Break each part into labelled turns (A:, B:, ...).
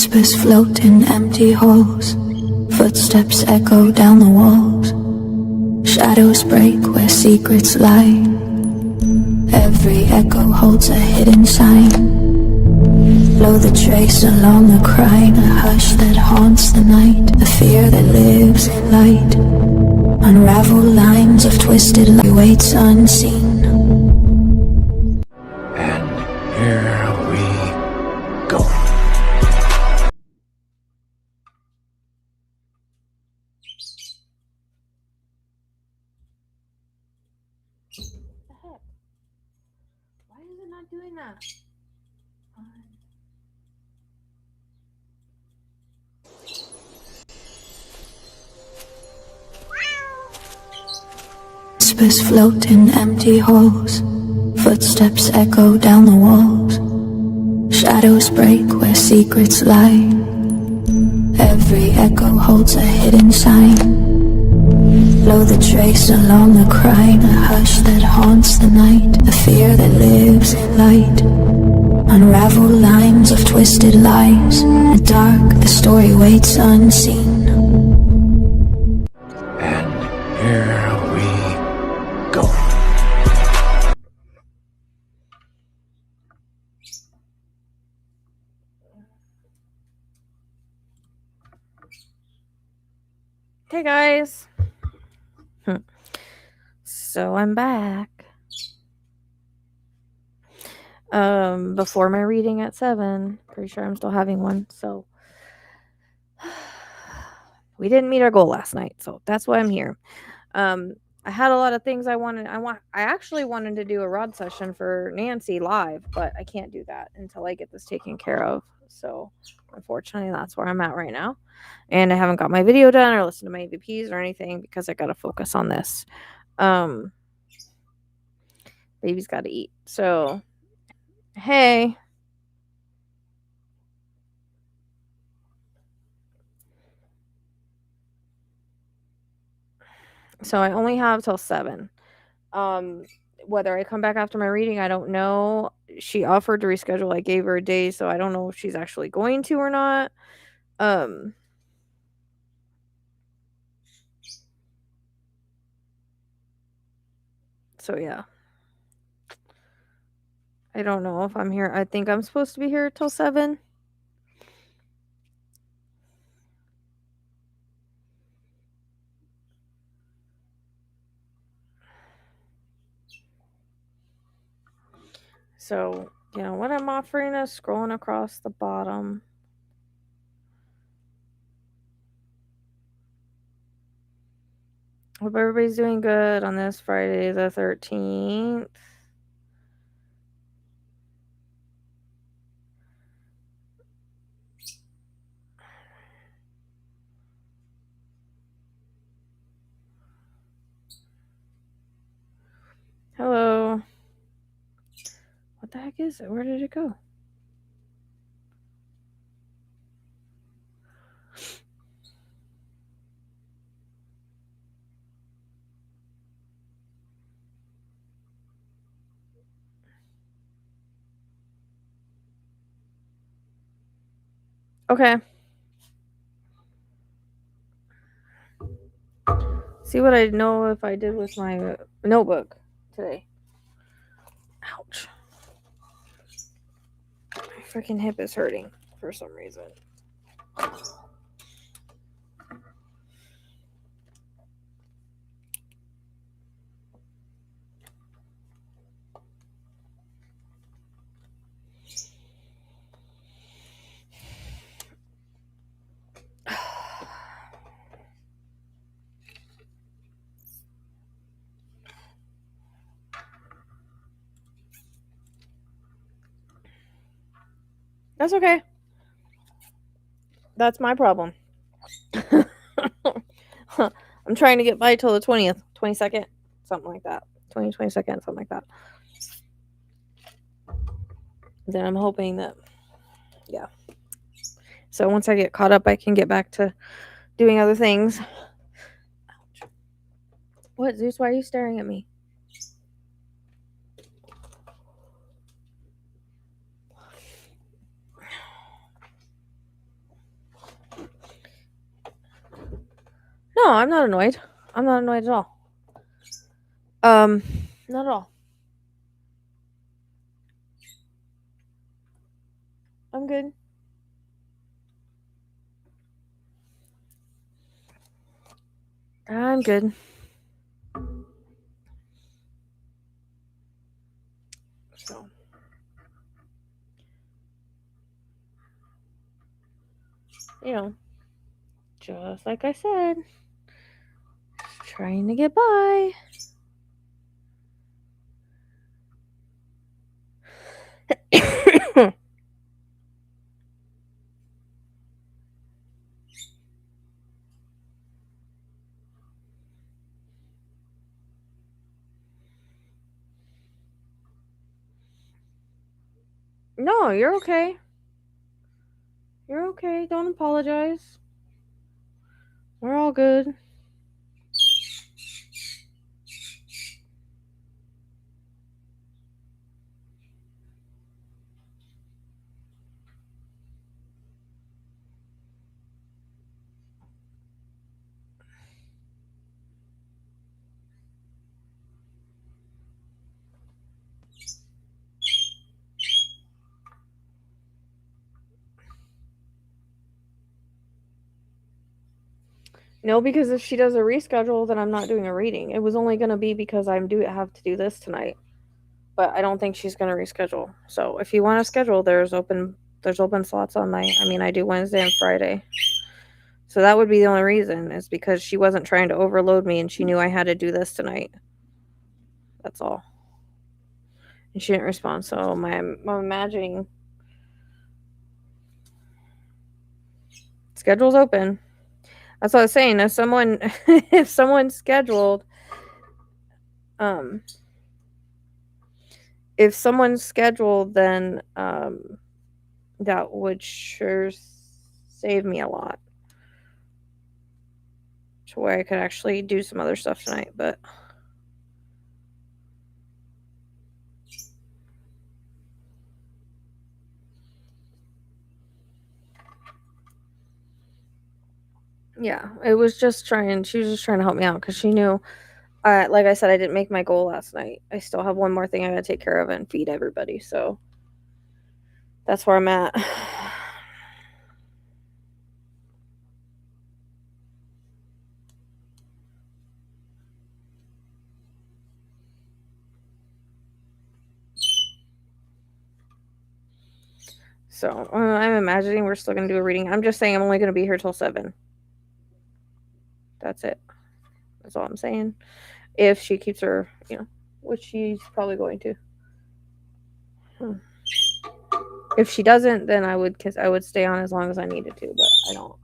A: Whispers float in empty halls. Footsteps echo down the walls. Shadows break where secrets lie. Every echo holds a hidden sign. Blow the trace along the crime, a hush that haunts the night, a fear that lives in light. Unravel lines of twisted light waits unseen.
B: And here we go.
C: Why is it not doing that?
A: Whispers float in empty halls. Footsteps echo down the walls. Shadows break where secrets lie. Every echo holds a hidden sign. Blow the trace along the crime, a hush that haunts the night, a fear that lives in light. Unravel lines of twisted lies. In the dark, the story waits unseen.
B: And here we go.
C: Hey guys. So I'm back. Before my reading at 7. Pretty sure I'm still having one. So we didn't meet our goal last night, so that's why I'm here. I had a lot of things I actually wanted to do a rod session for Nancy live, but I can't do that until I get this taken care of. So unfortunately, that's where I'm at right now. And I haven't got my video done or listened to my EVPs or anything because I got to focus on this. Baby's got to eat. So, hey. So I only have till 7. Whether I come back after my reading, I don't know. She offered to reschedule. I gave her a day, so I don't know if she's actually going to or not. So yeah. I don't know if I'm here. I think I'm supposed to be here till 7. So, you know, what I'm offering is scrolling across the bottom. Hope everybody's doing good on this Friday the 13th. Hello. What the heck is it? Where did it go? Okay. See what I know if I did with my notebook today. Ouch. My freaking hip is hurting for some reason. That's okay. That's my problem. I'm trying to get by till the 20th, 22nd, something like that. 22nd, something like that. Then I'm hoping that, yeah. So once I get caught up, I can get back to doing other things. Ouch. What, Zeus? Why are you staring at me? No, I'm not annoyed. I'm not annoyed at all. Not at all. I'm good. I'm good. So, you know, just like I said, trying to get by. No, you're okay. You're okay. Don't apologize. We're all good. No, because if she does a reschedule, then I'm not doing a reading. It was only going to be because I have to do this tonight. But I don't think she's going to reschedule. So if you want to schedule, there's open slots on I do Wednesday and Friday. So that would be the only reason, is because she wasn't trying to overload me and she knew I had to do this tonight. That's all. And she didn't respond. So I'm imagining schedule's open. That's what I was saying. If someone's scheduled, then that would sure save me a lot, to where I could actually do some other stuff tonight. But yeah, she was just trying to help me out, because she knew, like I said, I didn't make my goal last night. I still have one more thing I gotta take care of and feed everybody. So that's where I'm at. So I'm imagining we're still gonna do a reading. I'm just saying I'm only gonna be here till 7. That's it. That's all I'm saying. If she keeps her, which she's probably going to. If she doesn't, then I would stay on as long as I needed to, but I don't.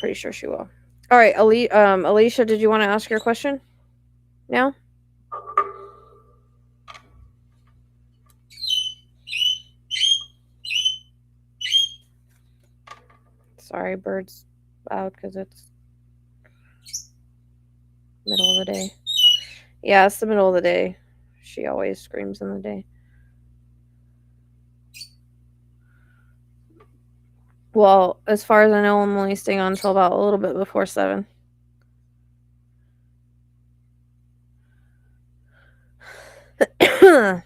C: Pretty sure she will. All right, Alicia, did you want to ask your question now? Sorry, bird's loud because it's middle of the day. Yeah, it's the middle of the day. She always screams in the day. Well, as far as I know, I'm only staying on until about a little bit before 7. You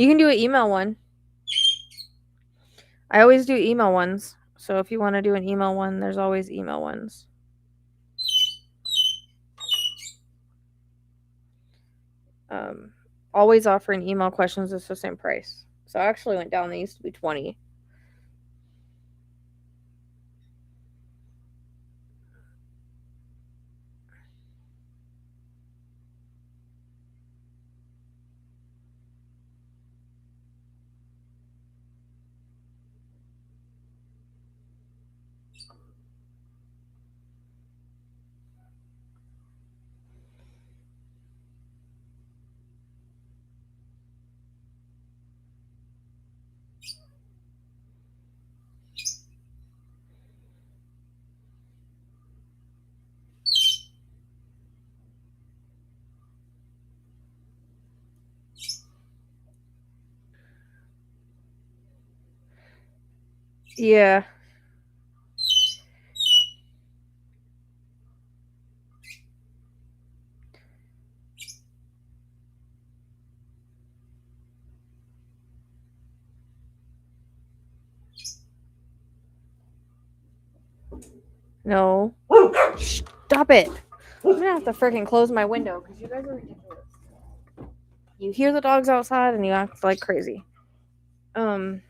C: can do an email one. I always do email ones. So if you want to do an email one, there's always email ones. Always offering email questions is the same price. So I actually went down. They used to be 20. Yeah. No. Stop it. I'm gonna have to freaking close my window because you guys are ridiculous. You hear the dogs outside and you act like crazy. I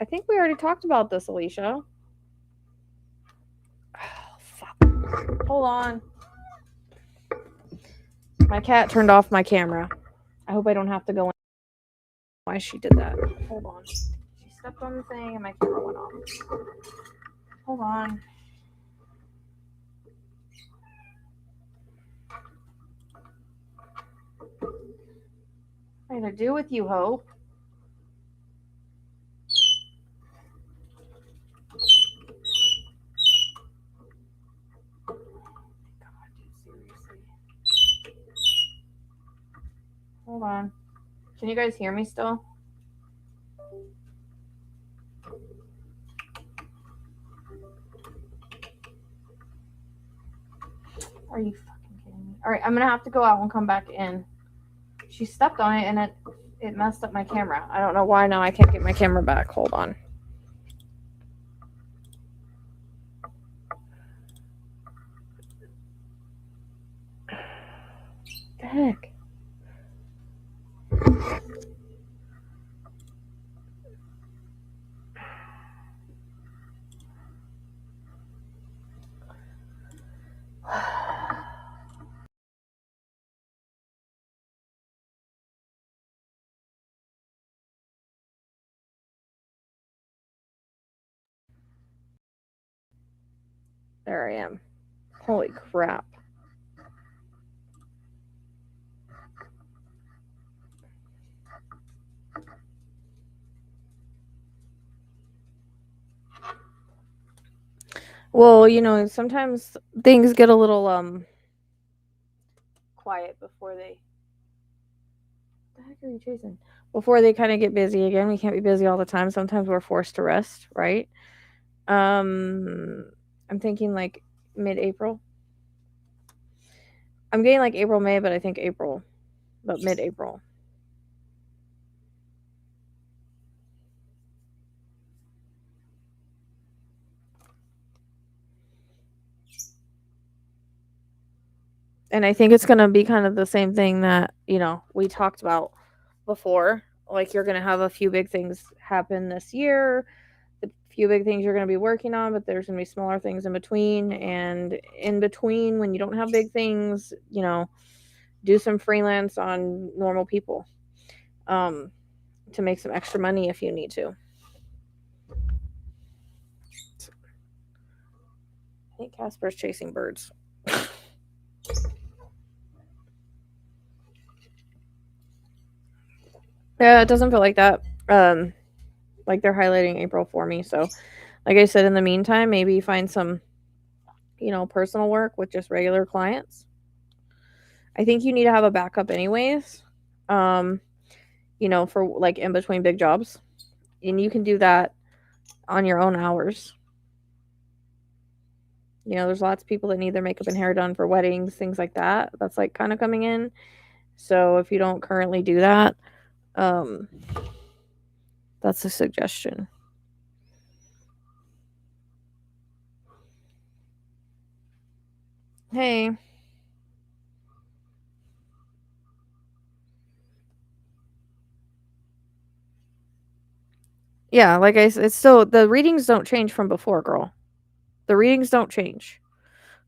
C: think we already talked about this, Alicia. Oh, fuck. Hold on. My cat turned off my camera. I hope I don't have to go in. Why she did that. Hold on. She stepped on the thing and my camera went off. Hold on. What to do with you, Hope? God, dude, seriously. Hold on. Can you guys hear me still? Are you fucking kidding me? All right, I'm gonna have to go out and come back in. She stepped on it and it messed up my camera. I don't know why now I can't get my camera back. Hold on. What the heck? There I am. Holy crap. Well, you know, sometimes things get a little quiet before they what the heck are you chasing? Before they kind of get busy again. We can't be busy all the time. Sometimes we're forced to rest, right? I'm thinking like mid-April. I'm getting like April, May, but I think April. But mid-April. And I think it's going to be kind of the same thing that, you know, we talked about before. Like you're going to have a few big things happen this year, the few big things you're going to be working on, but there's going to be smaller things in between. And in between, when you don't have big things, you know, do some freelance on normal people to make some extra money if you need to. I think Casper's chasing birds. Yeah, it doesn't feel like that. Like they're highlighting April for me. So, like I said, in the meantime, maybe find some, you know, personal work with just regular clients. I think you need to have a backup anyways. You know, for like in between big jobs. And you can do that on your own hours. You know, there's lots of people that need their makeup and hair done for weddings, things like that. That's like kind of coming in. So if you don't currently do that, that's a suggestion. Hey. Yeah, like I said, it's still the readings don't change from before, girl. The readings don't change.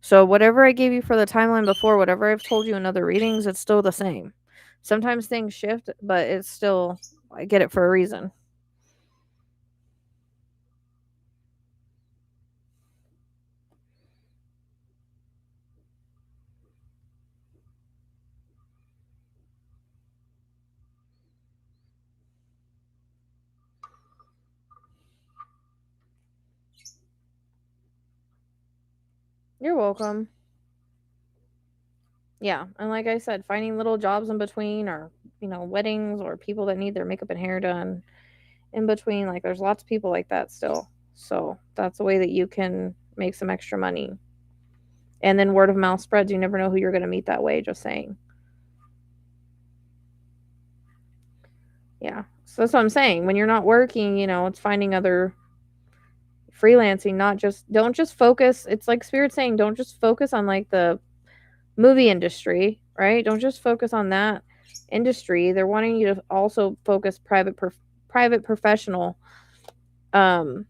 C: So whatever I gave you for the timeline before, whatever I've told you in other readings, it's still the same. Sometimes things shift, but it's still I get it for a reason. You're welcome. Yeah, and like I said, finding little jobs in between or, you know, weddings or people that need their makeup and hair done in between, like there's lots of people like that still. So, that's a way that you can make some extra money. And then word of mouth spreads. You never know who you're going to meet that way, just saying. Yeah. So that's what I'm saying. When you're not working, you know, it's finding freelancing, don't just focus. It's like Spirit saying, don't just focus on like the movie industry, right? Don't just focus on that industry. They're wanting you to also focus private professional for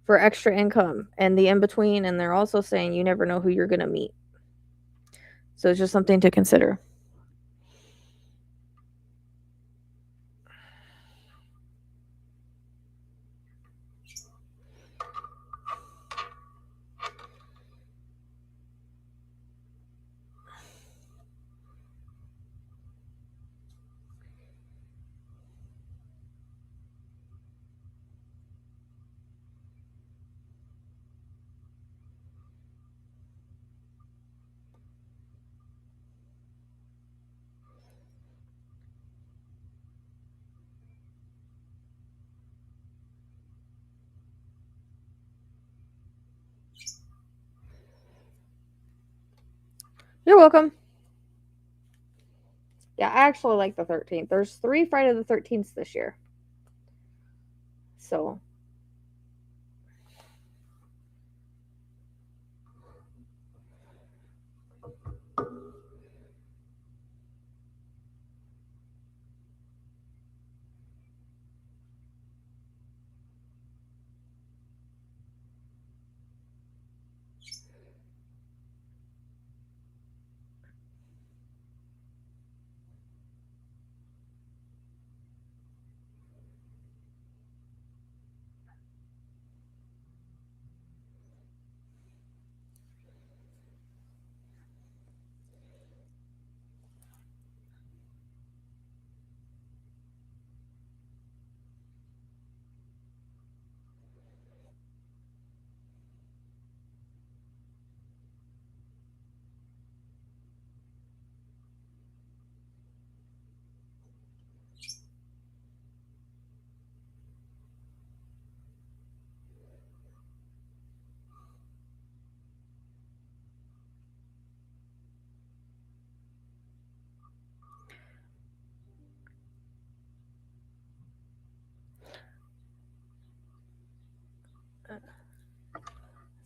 C: extra income and the in between, and they're also saying you never know who you're going to meet. So it's just something to consider. You're welcome. Yeah, I actually like the 13th. There's 3 Friday the 13th this year. So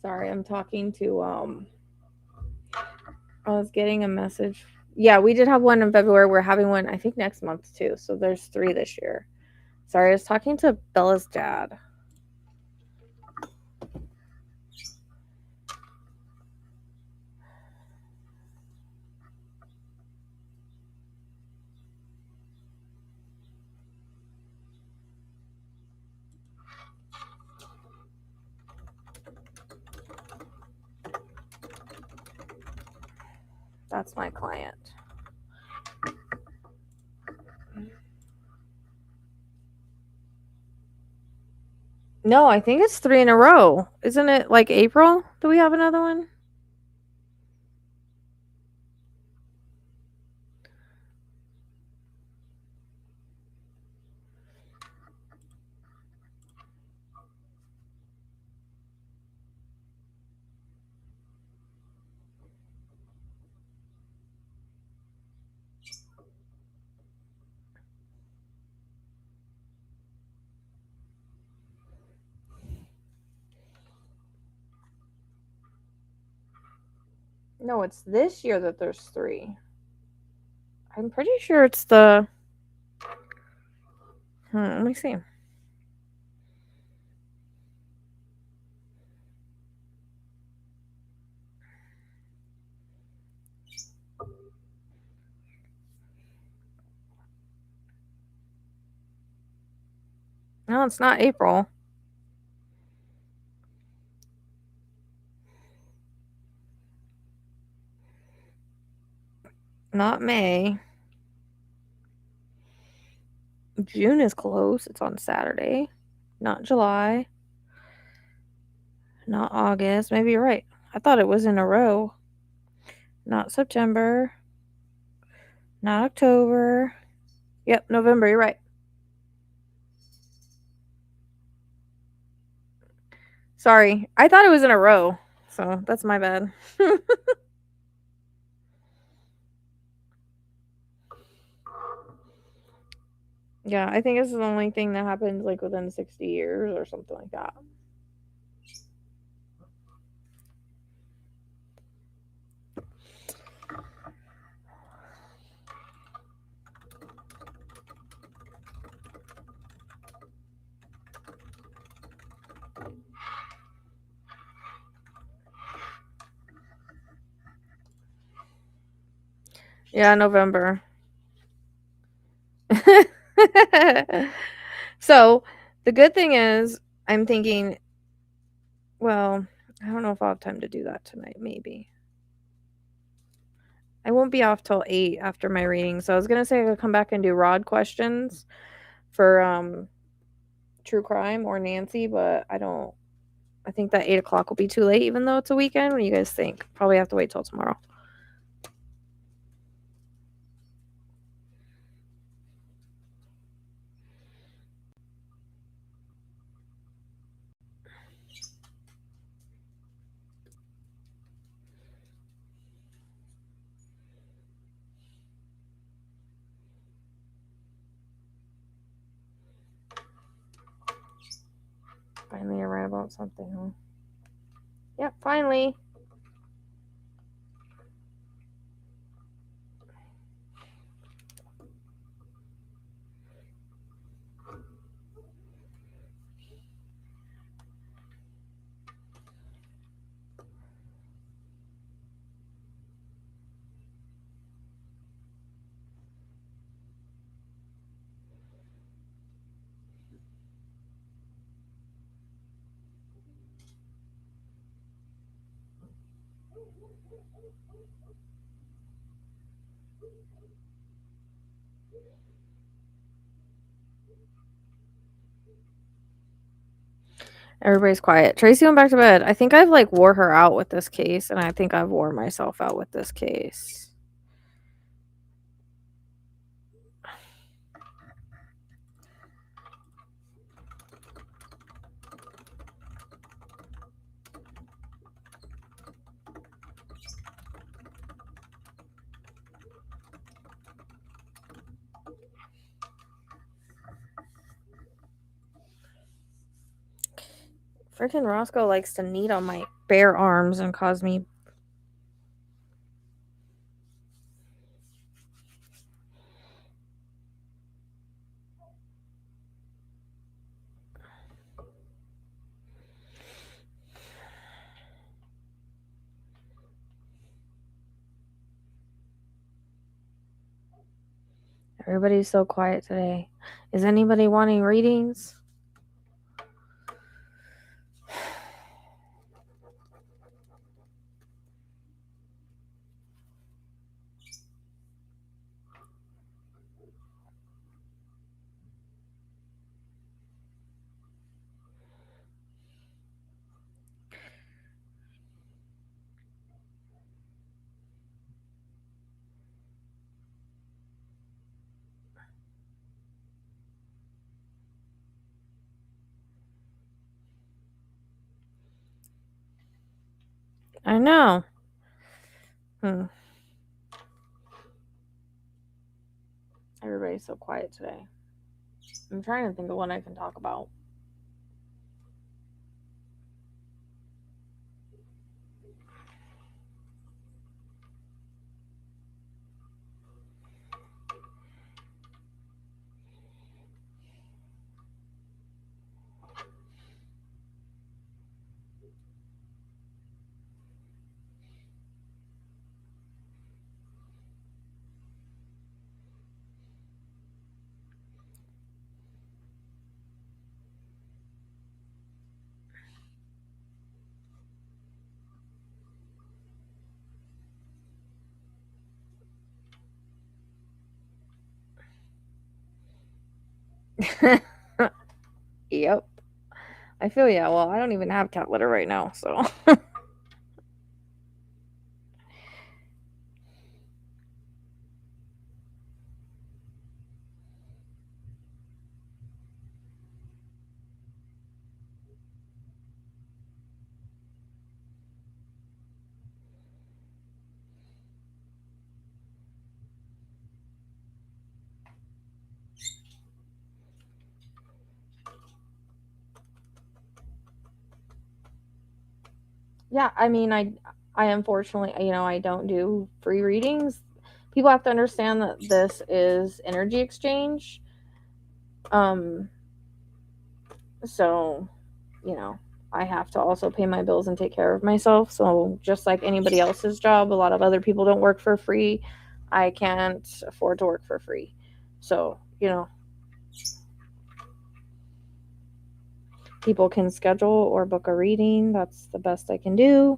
C: sorry, I'm talking to I was getting a message. Yeah, we did have one in February. We're having one I think next month too. So there's 3 this year. Sorry, I was talking to Bella's dad. That's my client. No, I think it's 3 in a row. Isn't it like April? Do we have another one? No, it's this year that there's 3. I'm pretty sure it's the let me see. No, it's not April. Not May. June is close. It's on Saturday. Not July. Not August. Maybe you're right. I thought it was in a row. Not September. Not October. Yep, November. You're right. Sorry. I thought it was in a row. So that's my bad. Yeah, I think this is the only thing that happens like within 60 years or something like that. Yeah, November. So, the good thing is, I'm thinking, well, I don't know if I'll have time to do that tonight, maybe. I won't be off till 8 after my reading, so I was gonna say I could come back and do Rod questions for, true crime or Nancy, but I think that 8 o'clock will be too late, even though it's a weekend. What do you guys think? Probably have to wait till tomorrow. Finally, you're right about something, huh? Yep, finally. Everybody's quiet. Tracy went back to bed. I think I've like wore her out with this case, and I think I've wore myself out with this case. Freaking Roscoe likes to knead on my bare arms and cause me. Everybody's so quiet today. Is anybody wanting readings? I know. Everybody's so quiet today. I'm trying to think of what I can talk about. Yep. I feel yeah. Well, I don't even have cat litter right now, so. Yeah, I mean, I unfortunately, I don't do free readings. People have to understand that this is energy exchange. So, I have to also pay my bills and take care of myself. So, just like anybody else's job, a lot of other people don't work for free. I can't afford to work for free. So, people can schedule or book a reading. That's the best I can do.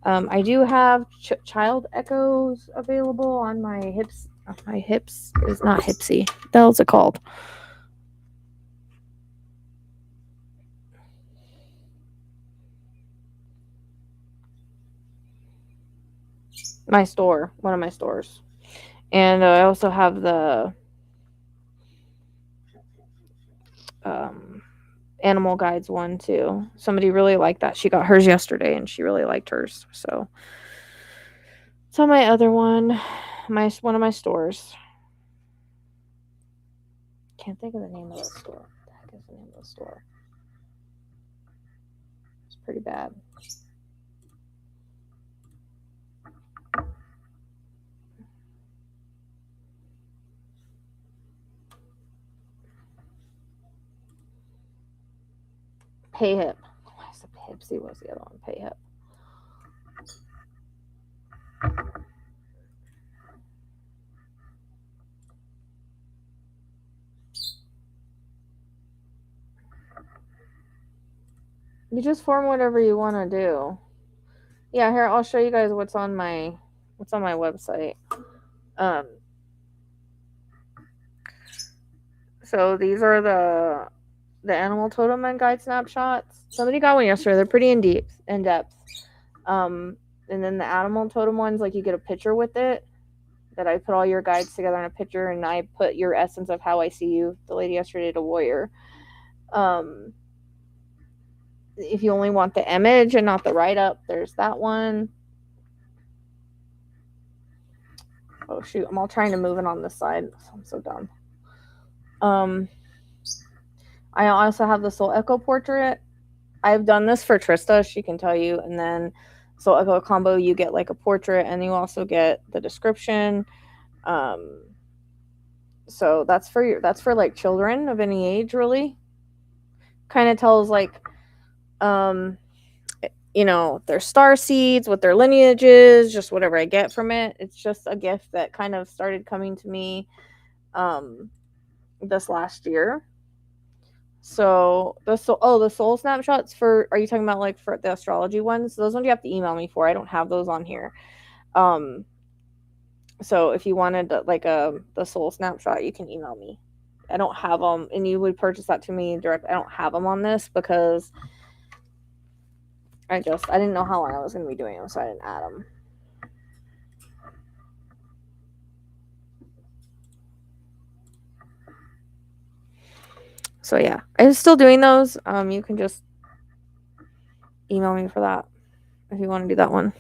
C: I do have child echoes available on my hips. My hips is not hipsy. What the hell's it called? My store, one of my stores. And I also have the animal guides one too. Somebody really liked that. She got hers yesterday and she really liked hers. So it's on my other one, one of my stores. Can't think of the name of the store. What the heck is the name of the store? It's pretty bad. Pay Hip. I said Pipsy was the other one. Pay Hip. You just form whatever you want to do. Yeah, here I'll show you guys what's on my website. So these are the animal totem and guide snapshots. Somebody got one yesterday. They're pretty in depth. And then the animal totem ones, like you get a picture with it. That I put all your guides together in a picture, and I put your essence of how I see you. The lady yesterday did a warrior. If you only want the image and not the write-up, there's that one. Oh shoot, I'm all trying to move it on this side. I'm so dumb. I also have the Soul Echo portrait. I've done this for Trista, she can tell you, and then Soul Echo combo, you get like a portrait, and you also get the description. So that's for like children of any age, really. Kind of tells like their star seeds, what their lineage is, just whatever I get from it. It's just a gift that kind of started coming to me this last year. So the soul snapshots are you talking about like for the astrology ones? Those ones you have to email me for. I don't have those on here. So if you wanted the soul snapshot, you can email me. I don't have them, and you would purchase that to me direct. I don't have them on this because I didn't know how long I was going to be doing them, so I didn't add them. So yeah, I'm still doing those. You can just email me for that if you want to do that one.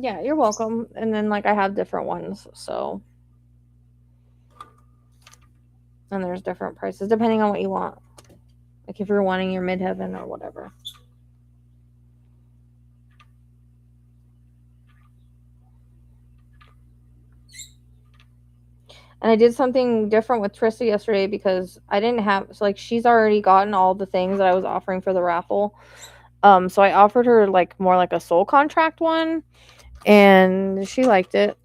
C: Yeah, you're welcome. And then I have different ones, so and there's different prices depending on what you want. Like if you're wanting your midheaven or whatever. And I did something different with Trista yesterday because I didn't have she's already gotten all the things that I was offering for the raffle. So I offered her more like a soul contract one, and she liked it.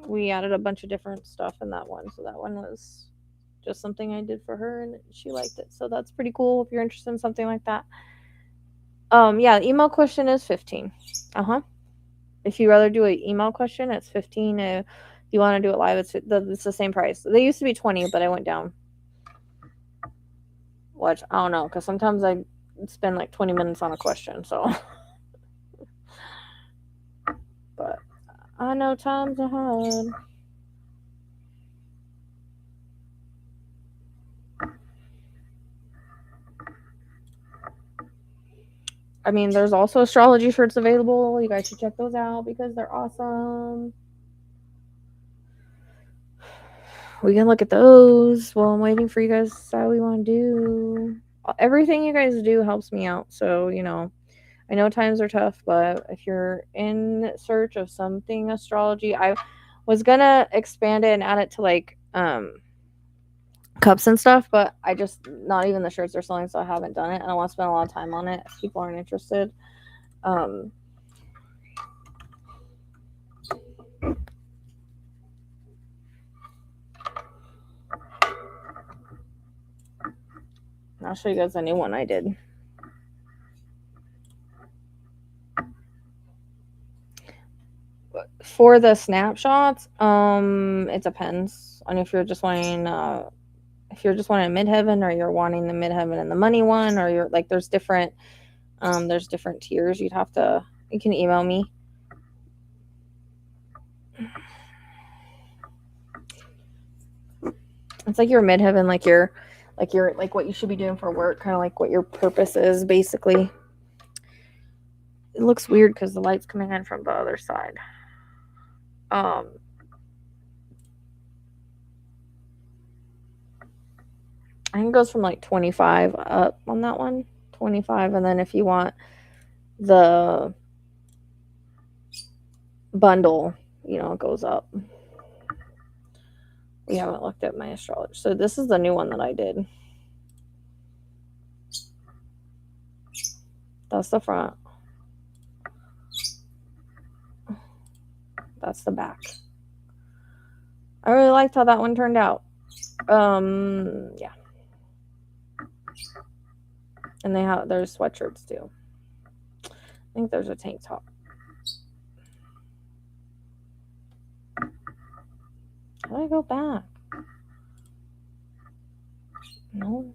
C: We added a bunch of different stuff in that one, so that one was just something I did for her, and she liked it. So that's pretty cool if you're interested in something like that. Yeah, the email question is 15. If you rather do an email question, it's 15. If you want to do it live, it's the same price. They used to be 20, but I went down. Which I don't know, because sometimes I spend 20 minutes on a question. So, but I know times are hard. I mean, there's also astrology shirts available. You guys should check those out because they're awesome. We can look at those while I'm waiting for you guys to decide what we want to do. Everything you guys do helps me out. So, you know, I know times are tough, but if you're in search of something astrology, I was going to expand it and add it to like cups and stuff, but I just, not even the shirts are selling, so I haven't done it. I don't want to spend a lot of time on it if people aren't interested. I'll show you guys a new one I did. For the snapshots, it depends on if you're just wanting a midheaven, or you're wanting the midheaven and the money one, or you're like, there's different tiers. You can email me. It's like your midheaven, like what you should be doing for work, kind of like what your purpose is, basically. It looks weird because the light's coming in from the other side. I think it goes from like 25 up on that one. 25, and then if you want the bundle, you know, it goes up. We haven't looked at my astrology. So this is the new one that I did. That's the front. That's the back. I really liked how that one turned out. Yeah. And there's sweatshirts too. I think there's a tank top. How do I go back? No.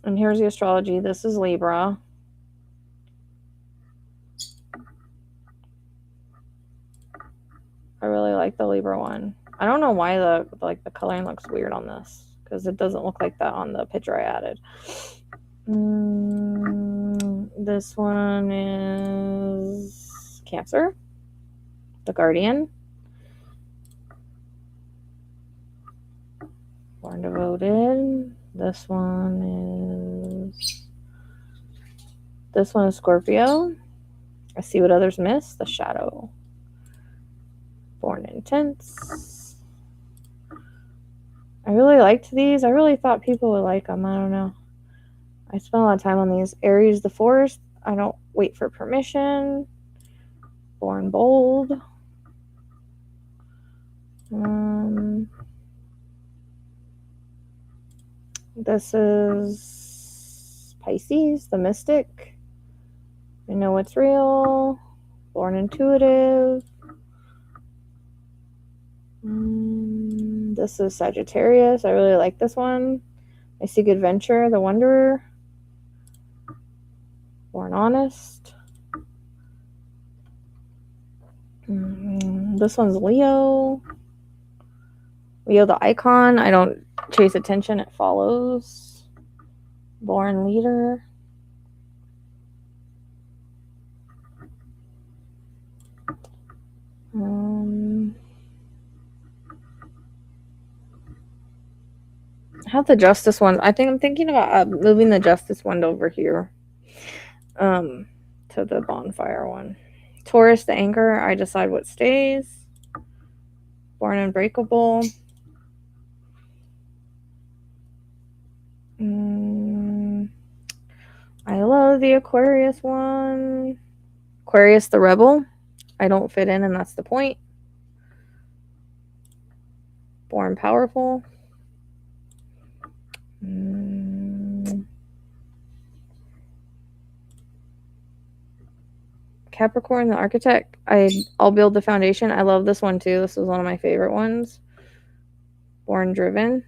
C: And here's the astrology. This is Libra. I really like the Libra one. I don't know why the coloring looks weird on this, because it doesn't look like that on the picture I added. This one is Cancer, the Guardian. Born Devoted. This one is Scorpio. I See What Others Miss, the Shadow. Born Intense. I really liked these. I really thought people would like them. I don't know. I spent a lot of time on these. Aries, the Forest. I don't wait for permission. Born Bold. This is Pisces, the Mystic. I Know It's Real. Born Intuitive. This is Sagittarius. I really like this one. I Seek Adventure, the Wanderer. Born Honest. This one's Leo. Leo, the Icon. I don't chase attention, it follows. Born Leader. I have the Justice one. I'm thinking about moving the Justice one over here. To the Bonfire one. Taurus, the Anchor. I Decide What Stays. Born Unbreakable. I love the Aquarius one. Aquarius, the Rebel. I don't fit in, and that's the point. Born Powerful. Capricorn, the Architect. I'll Build the Foundation. I love this one too. This was one of my favorite ones. Born Driven.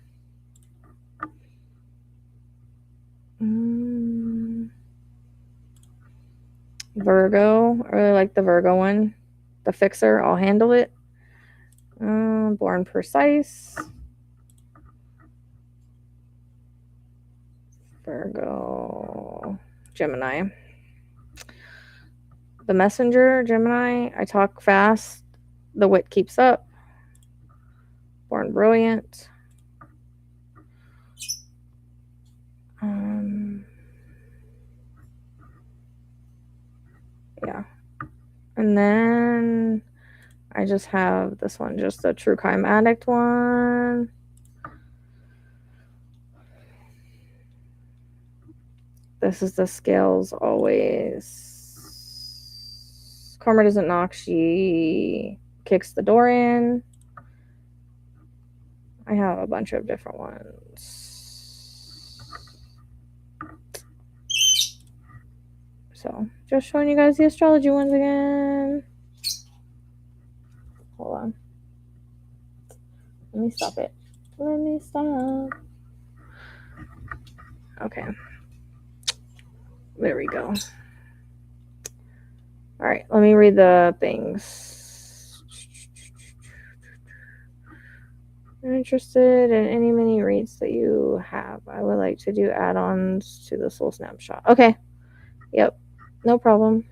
C: Virgo. I really like the Virgo one. The Fixer. I'll handle it. Born Precise. Virgo. Gemini. The Messenger. Gemini. I talk fast. The wit keeps up. Born Brilliant. Yeah. And then I just have this one, just the True Crime Addict one. This is the Scales Always. Karma doesn't knock, she kicks the door in. I have a bunch of different ones. So, just showing you guys the astrology ones again. Hold on. Let me stop it. Let me stop. Okay. There we go. All right, let me read the things. I'm interested in any mini reads that you have. I would like to do add-ons to the Soul Snapshot. Okay. Yep. No problem.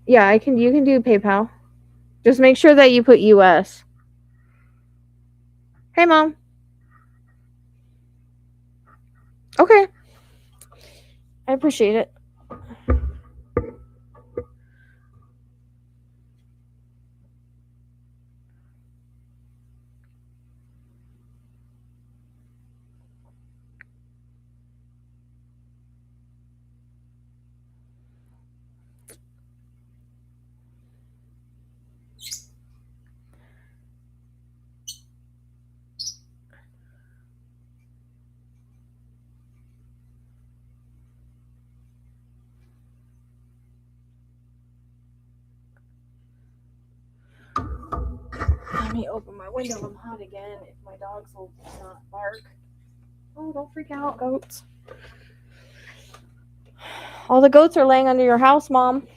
C: Yeah, you can do PayPal. Just make sure that you put US. Hey, Mom. Okay. I appreciate it. Let me open my window. I'm hot again. If my dogs will not bark. Oh, don't freak out, goats. All the goats are laying under your house, Mom.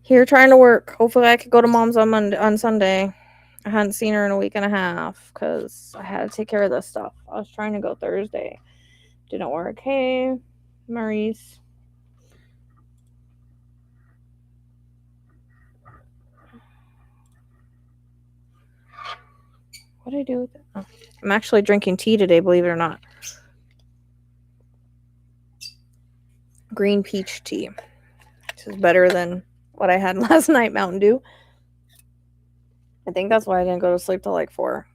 C: Here trying to work. Hopefully I could go to Mom's on Sunday. I hadn't seen her in a week and a half because I had to take care of this stuff. I was trying to go Thursday. Didn't work. Hey, Maurice. What did I do with it? Oh, I'm actually drinking tea today, believe it or not. Green peach tea. This is better than what I had last night, Mountain Dew. I think that's why I didn't go to sleep till like 4.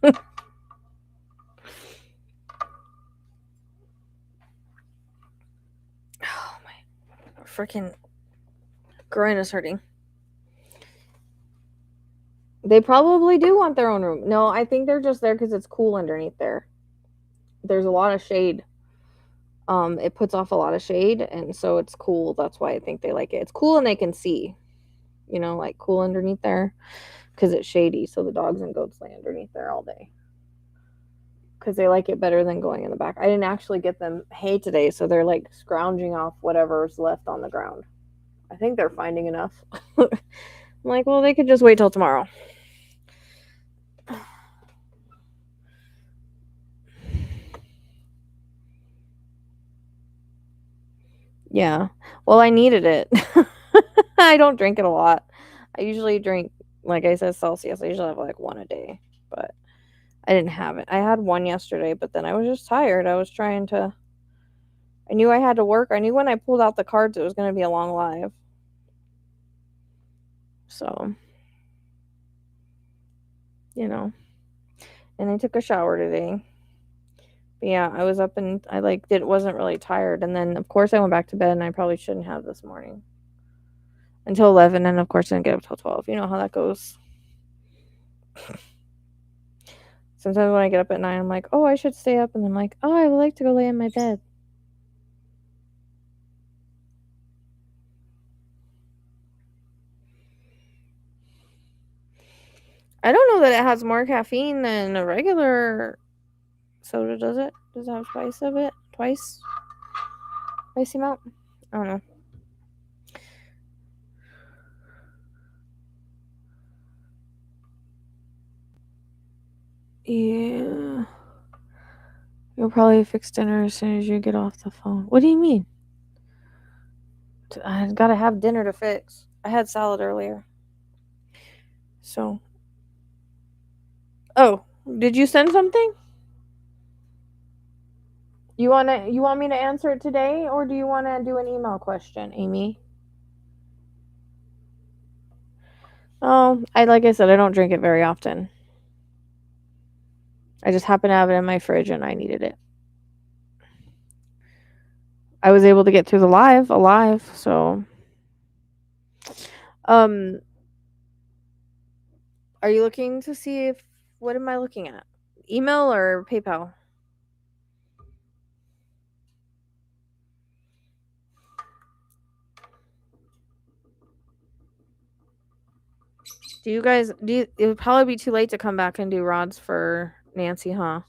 C: Oh, my freaking groin is hurting. They probably do want their own room. No, I think they're just there because it's cool underneath there. There's a lot of shade. It puts off a lot of shade, and so it's cool. That's why I think they like it. It's cool and they can see, like cool underneath there because it's shady. So the dogs and goats lay underneath there all day because they like it better than going in the back. I didn't actually get them hay today, so they're like scrounging off whatever's left on the ground. I think they're finding enough. I'm like, well, they could just wait till tomorrow. Yeah. Well, I needed it. I don't drink it a lot. I usually drink, like I said, Celsius. I usually have like one a day, but I didn't have it. I had one yesterday, but then I was just tired. I knew I had to work. I knew when I pulled out the cards it was going to be a long live. So, and I took a shower today. But yeah, I was up and I wasn't really tired. And then, of course, I went back to bed and I probably shouldn't have this morning until 11. And of course, I didn't get up till 12. You know how that goes. Sometimes when I get up at 9, I'm like, oh, I should stay up. And I'm like, oh, I would like to go lay in my bed. I don't know that it has more caffeine than a regular soda, does it? Does it have twice of it? Twice the amount? I don't know. Yeah. You'll probably fix dinner as soon as you get off the phone. What do you mean? I gotta have dinner to fix. I had salad earlier. So. Oh, did you send something? You want me to answer it today, or do you want to do an email question, Amy? Oh, like I said, I don't drink it very often. I just happen to have it in my fridge and I needed it. I was able to get through the alive, so are you looking to see if what am I looking at? Email or PayPal? It would probably be too late to come back and do rods for Nancy, huh?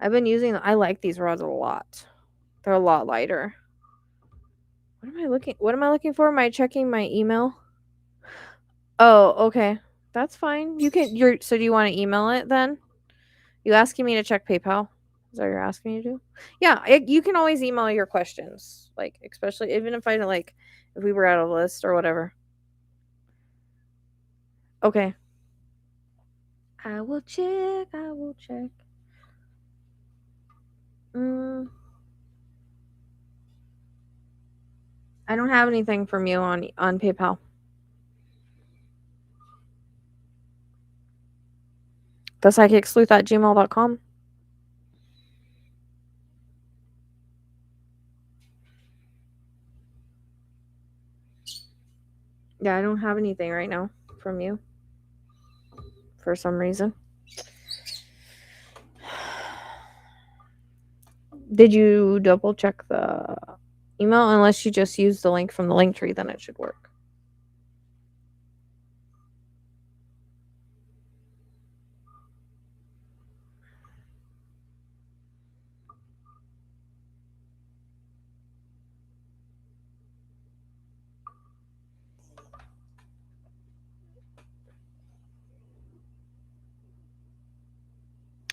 C: I like these rods a lot. They're a lot lighter. What am I looking for? Am I checking my email? Oh, okay. That's fine. So do you want to email it then? You asking me to check PayPal? Is that what you're asking me to do? Yeah, you can always email your questions. Like, especially even if I don't like if we were out of list or whatever. Okay. I will check. I don't have anything from you on PayPal. thepsychicsleuth@gmail.com. Yeah, I don't have anything right now from you for some reason. Did you double check the email? Unless you just use the link from the Linktree, then it should work.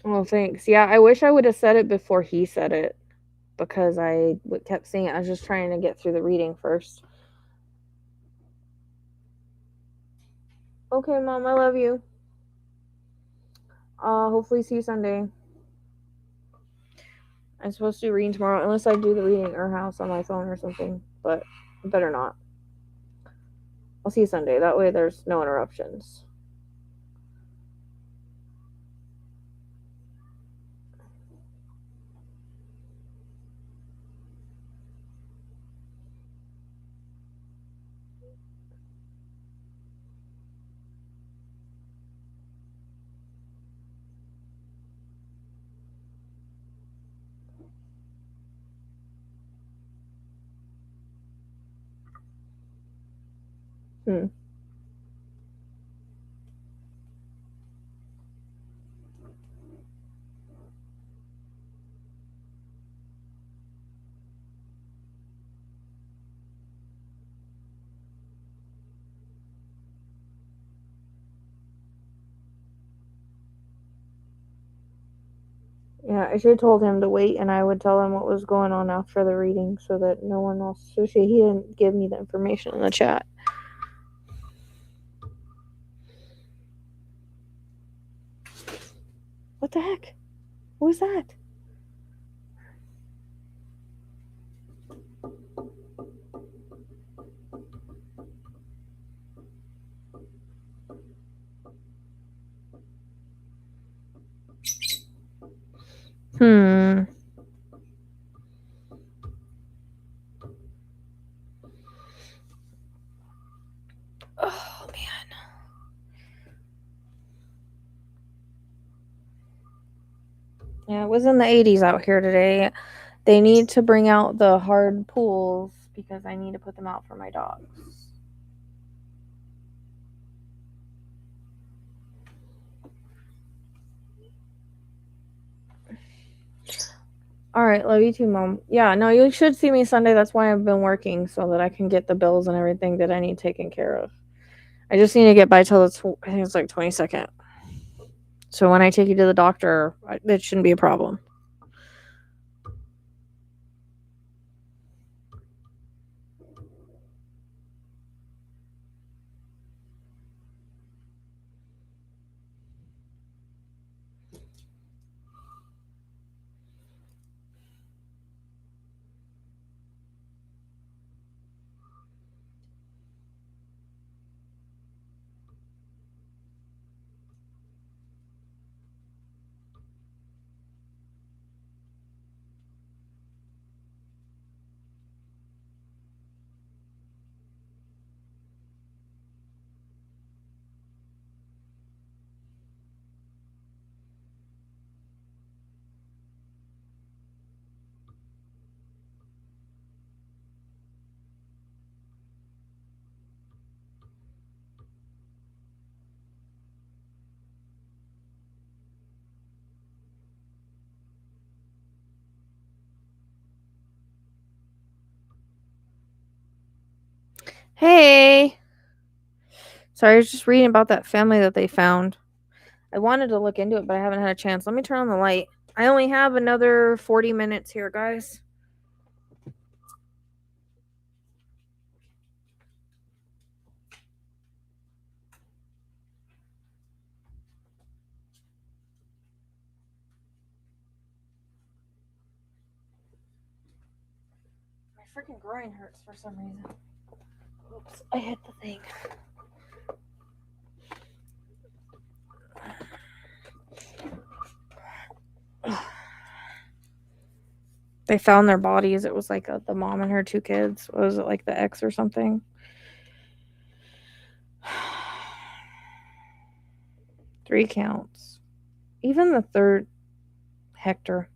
C: Oh, thanks. Yeah, I wish I would have said it before he said it because I kept saying it. I was just trying to get through the reading first. Okay, Mom, I love you. Hopefully see you Sunday. I'm supposed to do reading tomorrow, unless I do the reading at her house on my phone or something, but better not. I'll see you Sunday. That way there's no interruptions. Yeah, I should have told him to wait, and I would tell him what was going on after the reading so that no one else. So he didn't give me the information in the chat. What the heck? What was that? Oh, man. Yeah, it was in the 80s out here today. They need to bring out the hard pools because I need to put them out for my dogs. All right, love you too, Mom. Yeah, no, you should see me Sunday. That's why I've been working so that I can get the bills and everything that I need taken care of. I just need to get by till I think it's like 22nd. So when I take you to the doctor, that shouldn't be a problem. Hey. Sorry, I was just reading about that family that they found. I wanted to look into it, but I haven't had a chance. Let me turn on the light. I only have another 40 minutes here, guys. My freaking groin hurts for some reason. Oops, I hit the thing. They found their bodies. It was like the mom and her 2 kids. Was it like the ex or something? 3 counts. Even the third, Hector.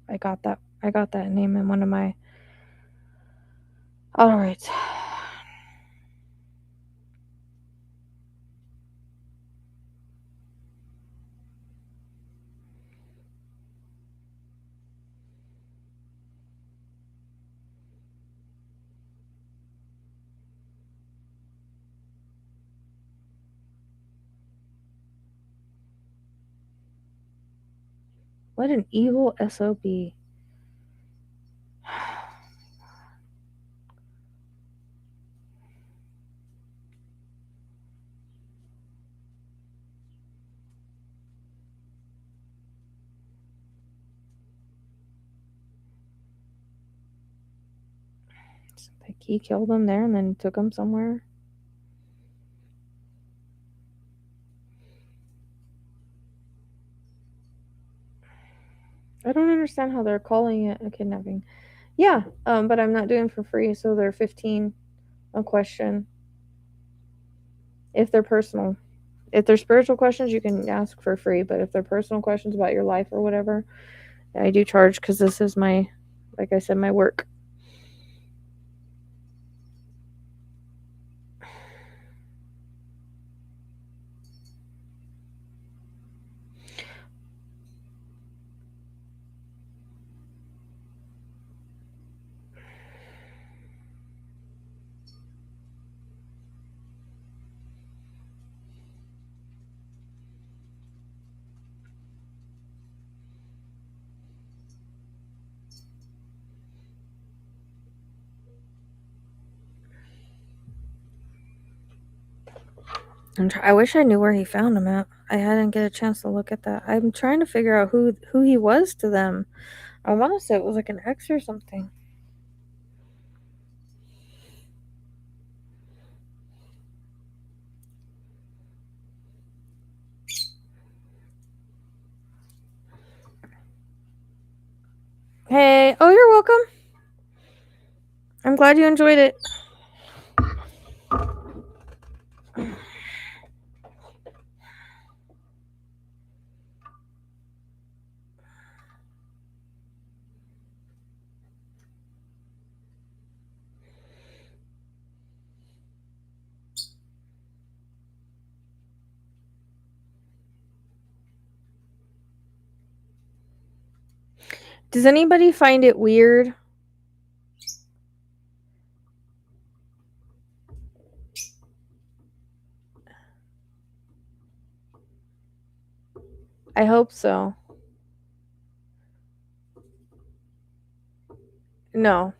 C: I got that name in one of my. All right. What an evil SOB. Like he killed them there and then took them somewhere. I don't understand how they're calling it a kidnapping. Yeah, but I'm not doing for free, so they're 15 a question. If they're personal. If they're spiritual questions, you can ask for free, but if they're personal questions about your life or whatever, I do charge because this is my, like I said, my work. I wish I knew where he found him at. I hadn't get a chance to look at that. I'm trying to figure out who he was to them. I want to say it was like an ex or something. Hey, oh, you're welcome. I'm glad you enjoyed it. Does anybody find it weird? I hope so. No,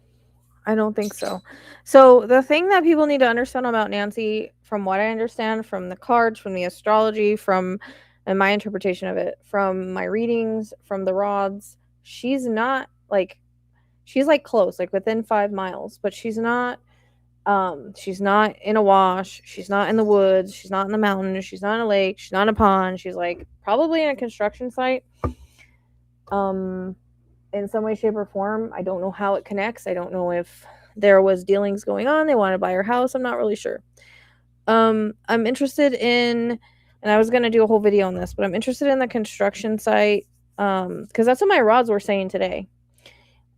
C: I don't think so. So the thing that people need to understand about Nancy, from what I understand, from the cards, from the astrology, from and my interpretation of it, from my readings, from the rods, she's not like she's like close, like within 5 miles, but she's not in a wash, she's not in the woods, she's not in the mountains, she's not in a lake, she's not in a pond, she's like probably in a construction site. In some way, shape, or form. I don't know how it connects. I don't know if there was dealings going on. They wanted to buy her house. I'm not really sure. I'm interested in, and I was gonna do a whole video on this, but I'm interested in the construction site, because that's what my rods were saying today.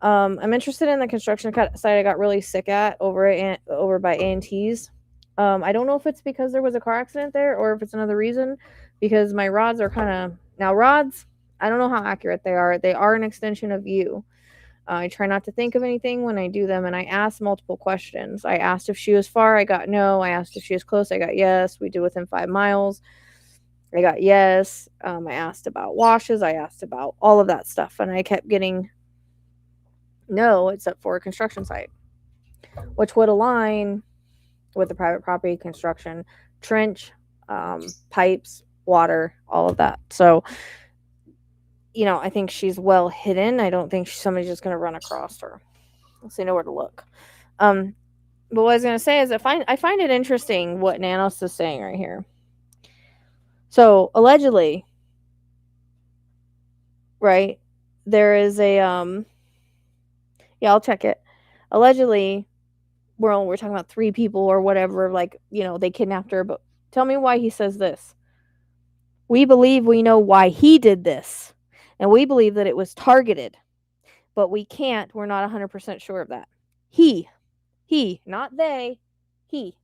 C: I'm interested in the construction site I got really sick at over by A&T's. I don't know if it's because there was a car accident there or if it's another reason, because my rods are kind of now rods. I don't know how accurate they are. They are an extension of you. I try not to think of anything when I do them, and I ask multiple questions. I asked if she was far, I got no. I asked if she was close, I got yes. We do within 5 miles, I got yes. I asked about washes, I asked about all of that stuff, and I kept getting no, except for a construction site, which would align with the private property construction, trench, pipes, water, all of that. So, I think she's well hidden. I don't think somebody's just going to run across her. So you know where to look. But what I was going to say is I find it interesting what Nanos is saying right here. So allegedly, right, there is a yeah, I'll check it. Allegedly, we're talking about 3 people or whatever, like, they kidnapped her, but tell me why he says this. We believe we know why he did this, and we believe that it was targeted, but we're not 100% sure of that. He, not they, he.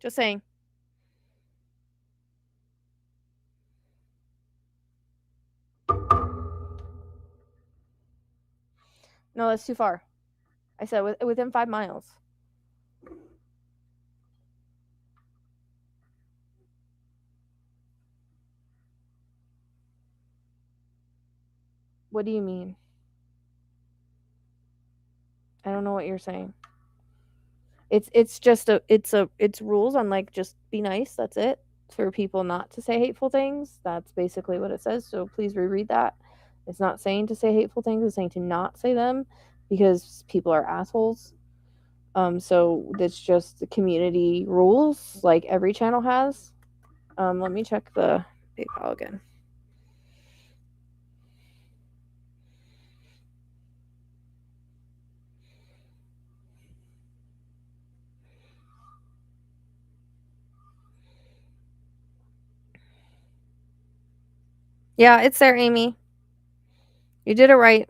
C: Just saying. No, that's too far. I said within 5 miles. What do you mean? I don't know what you're saying. It's just it's rules on, like, just be nice. That's it. For people not to say hateful things. That's basically what it says. So please reread that. It's not saying to say hateful things. It's saying to not say them because people are assholes. So that's just the community rules, like every channel has. Let me check the PayPal again. Yeah, it's there, Amy. You did it right.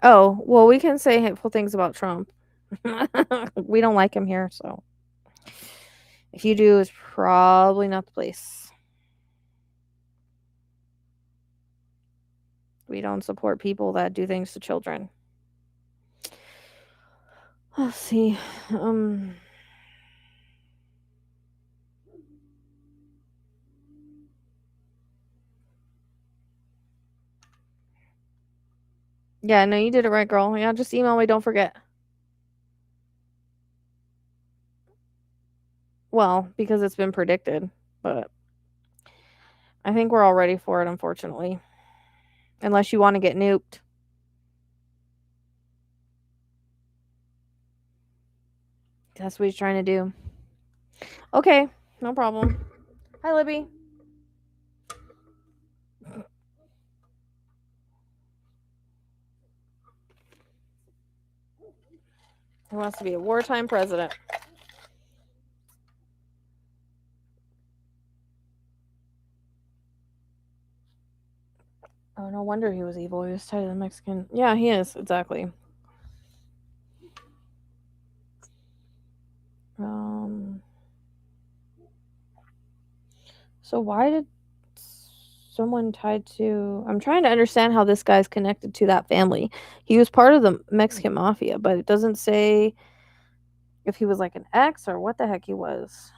C: Oh, well, we can say hateful things about Trump. We don't like him here, so if you do, it's probably not the place. We don't support people that do things to children. Let's see. Yeah, no, you did it right, girl. Yeah, just email me. Don't forget. Well, because it's been predicted, but I think we're all ready for it, unfortunately. Unless you want to get nuked. That's what he's trying to do. Okay, no problem. Hi, Libby. He wants to be a wartime president. I don't know why. wonder he was evil. He was tied to the Mexican. Yeah, he is. Exactly. So why did someone tied to... I'm trying to understand how this guy's connected to that family. He was part of the Mexican mafia, but it doesn't say if he was like an ex or what the heck he was.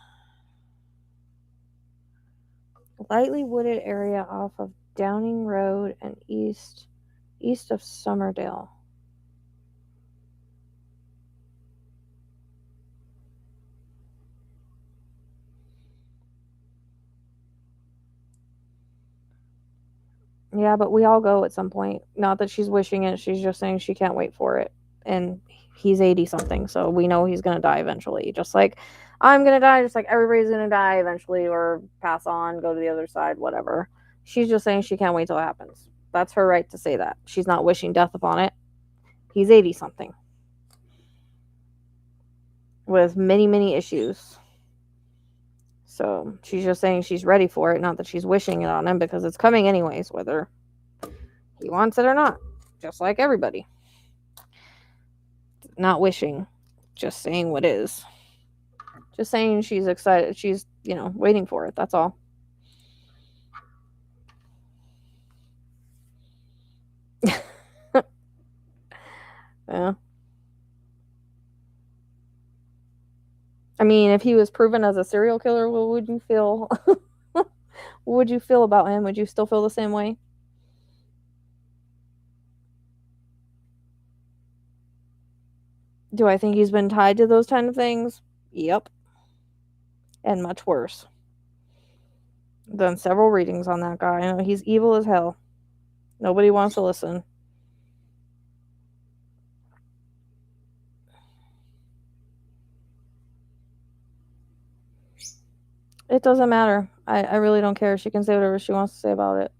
C: Lightly wooded area off of Downing Road and east of Somerdale. Yeah, but we all go at some point. Not that she's wishing it, she's just saying she can't wait for it. And he's 80 something, so we know he's gonna die eventually. Just like I'm gonna die, just like everybody's gonna die eventually, or pass on, go to the other side, whatever. She's just saying she can't wait till it happens. That's her right to say that. She's not wishing death upon it. He's 80 something. With many, many issues. So she's just saying she's ready for it, not that she's wishing it on him, because it's coming anyways, whether he wants it or not. Just like everybody. Not wishing, just saying what is. Just saying she's excited. She's, waiting for it. That's all. Yeah. I mean, if he was proven as a serial killer, what would you feel? What would you feel about him? Would you still feel the same way? Do I think he's been tied to those kind of things? Yep. And much worse. Done several readings on that guy. I know he's evil as hell. Nobody wants to listen. It doesn't matter. I really don't care. She can say whatever she wants to say about it.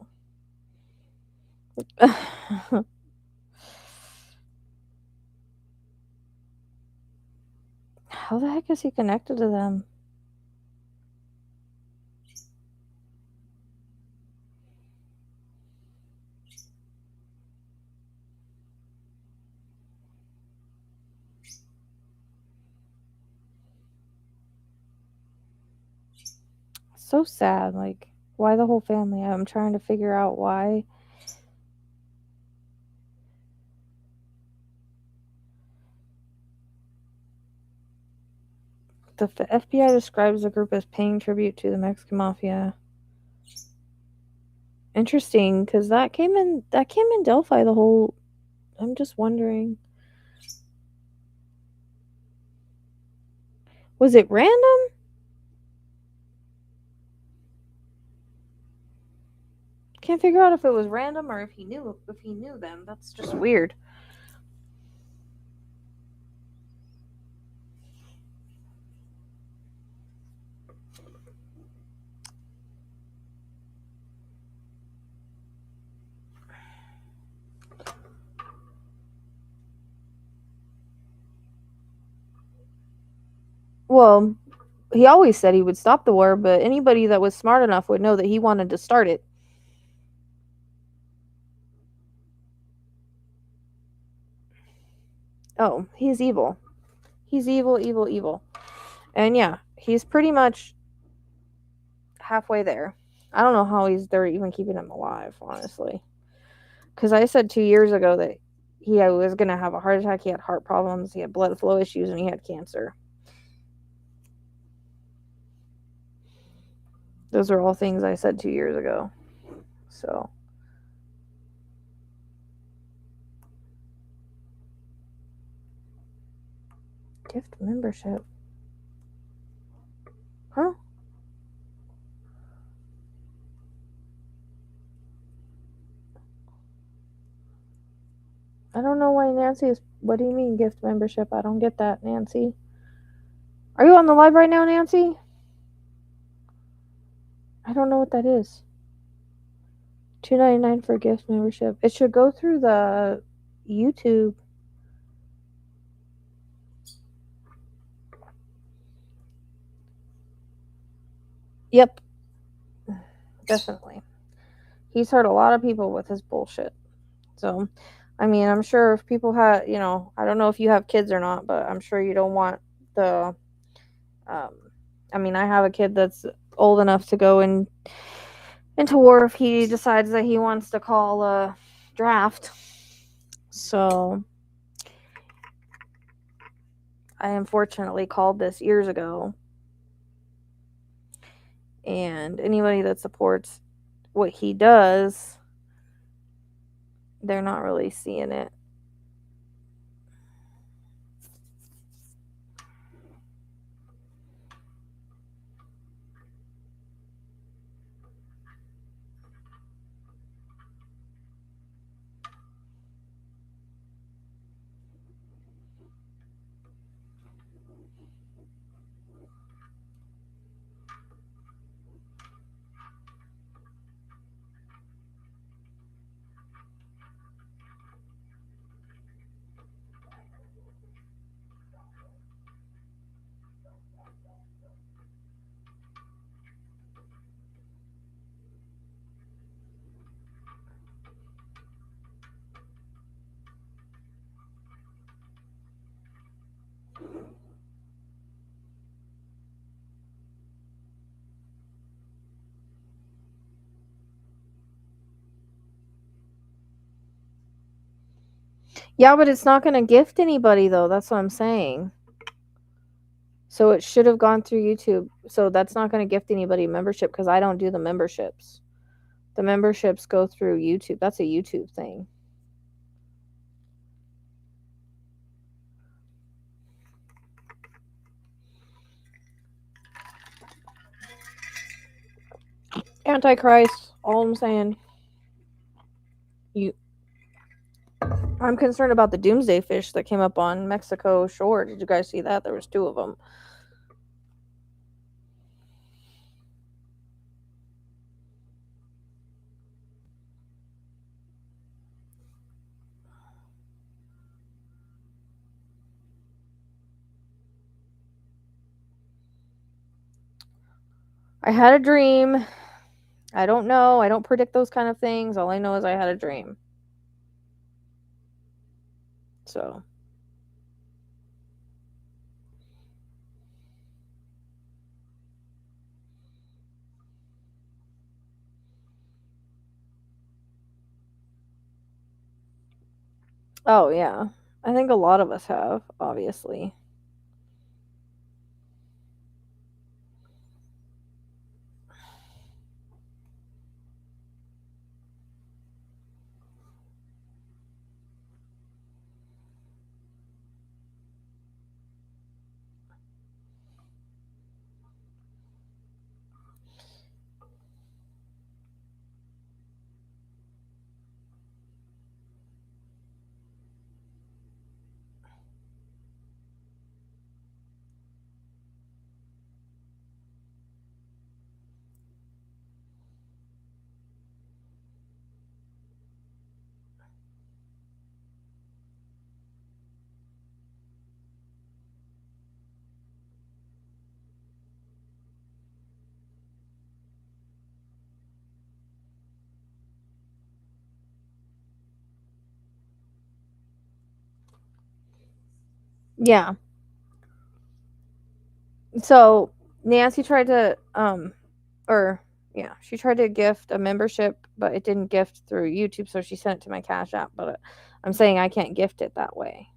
C: How the heck is he connected to them? So sad. Like, why the whole family? I'm trying to figure out why. The FBI describes the group as paying tribute to the Mexican mafia. Interesting, because that came in Delphi. The whole... I'm just wondering. Was it random? Can't figure out if it was random or if he knew them. That's just weird. Well, he always said he would stop the war, but anybody that was smart enough would know that he wanted to start it. Oh, he's evil. He's evil, evil, evil. And yeah, he's pretty much halfway there. I don't know how they're even keeping him alive, honestly. Because I said 2 years ago that he was going to have a heart attack. He had heart problems. He had blood flow issues, and he had cancer. Those are all things I said 2 years ago. So... gift membership. Huh? I don't know why Nancy is... What do you mean gift membership? I don't get that, Nancy. Are you on the live right now, Nancy? I don't know what that is. $2.99 for gift membership. It should go through the YouTube. Yep. Definitely. He's hurt a lot of people with his bullshit. So, I mean, I'm sure if people have, you know, I don't know if you have kids or not, but I'm sure you don't want the, I mean, I have a kid that's old enough to go into war if he decides that he wants to call a draft. So, I unfortunately called this years ago. And anybody that supports what he does, they're not really seeing it. Yeah, but it's not going to gift anybody, though. That's what I'm saying. So it should have gone through YouTube. So that's not going to gift anybody membership because I don't do the memberships. The memberships go through YouTube. That's a YouTube thing. Antichrist. All I'm saying. I'm concerned about the doomsday fish that came up on Mexico shore. Did you guys see that? There was 2 of them. I had a dream. I don't know. I don't predict those kind of things. All I know is I had a dream. So. Oh, yeah. I think a lot of us have, obviously. Yeah. So Nancy tried to she tried to gift a membership, but it didn't gift through YouTube, so she sent it to my Cash App, but I'm saying I can't gift it that way.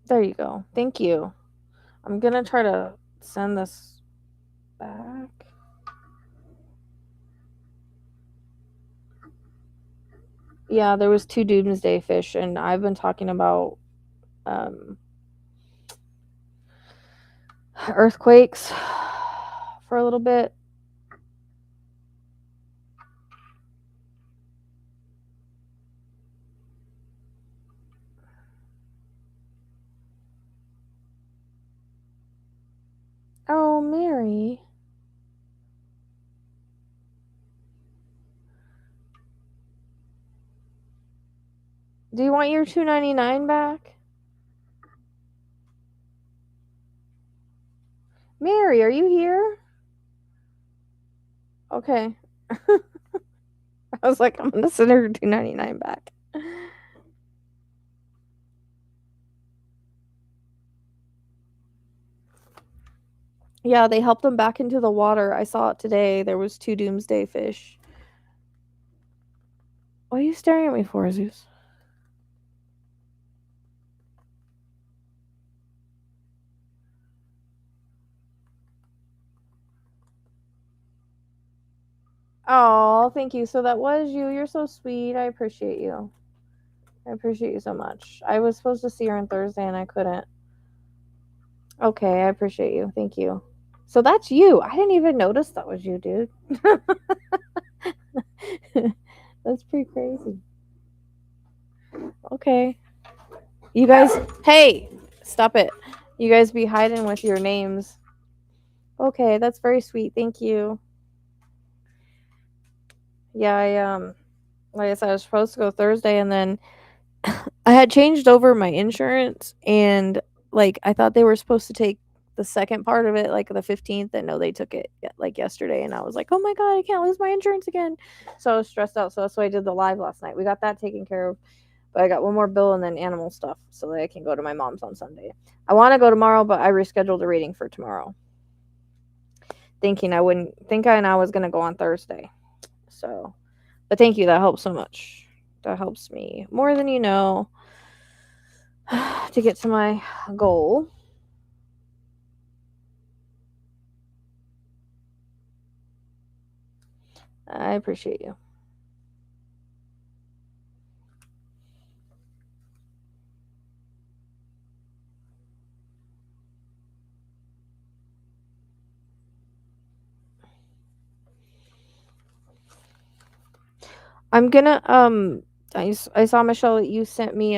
C: There you go. Thank you. I'm going to try to send this back. Yeah, there was 2 doomsday fish, and I've been talking about earthquakes for a little bit. Oh, Mary. Do you want your $2.99 back? Mary, are you here? Okay. I was like, I'm gonna send her $2.99 back. Yeah, they helped them back into the water. I saw it today. There was 2 doomsday fish. What are you staring at me for, Zeus? Oh, thank you. So that was you. You're so sweet. I appreciate you. I appreciate you so much. I was supposed to see her on Thursday and I couldn't. Okay, I appreciate you. Thank you. So that's you. I didn't even notice that was you, dude. That's pretty crazy. Okay. You guys, hey, stop it. You guys be hiding with your names. Okay, that's very sweet. Thank you. Yeah, like I said, I was supposed to go Thursday and then I had changed over my insurance and like I thought they were supposed to take the second part of it like the 15th and no they took it like yesterday and I was like, "Oh my god, I can't lose my insurance again." So I was stressed out. So that's why I did the live last night. We got that taken care of. But I got one more bill and then animal stuff so that I can go to my mom's on Sunday. I want to go tomorrow, but I rescheduled a reading for tomorrow. Thinking I was going to go on Thursday. So, but thank you. That helps so much. That helps me more than you know to get to my goal. I appreciate you. I'm gonna I saw Michelle that you sent me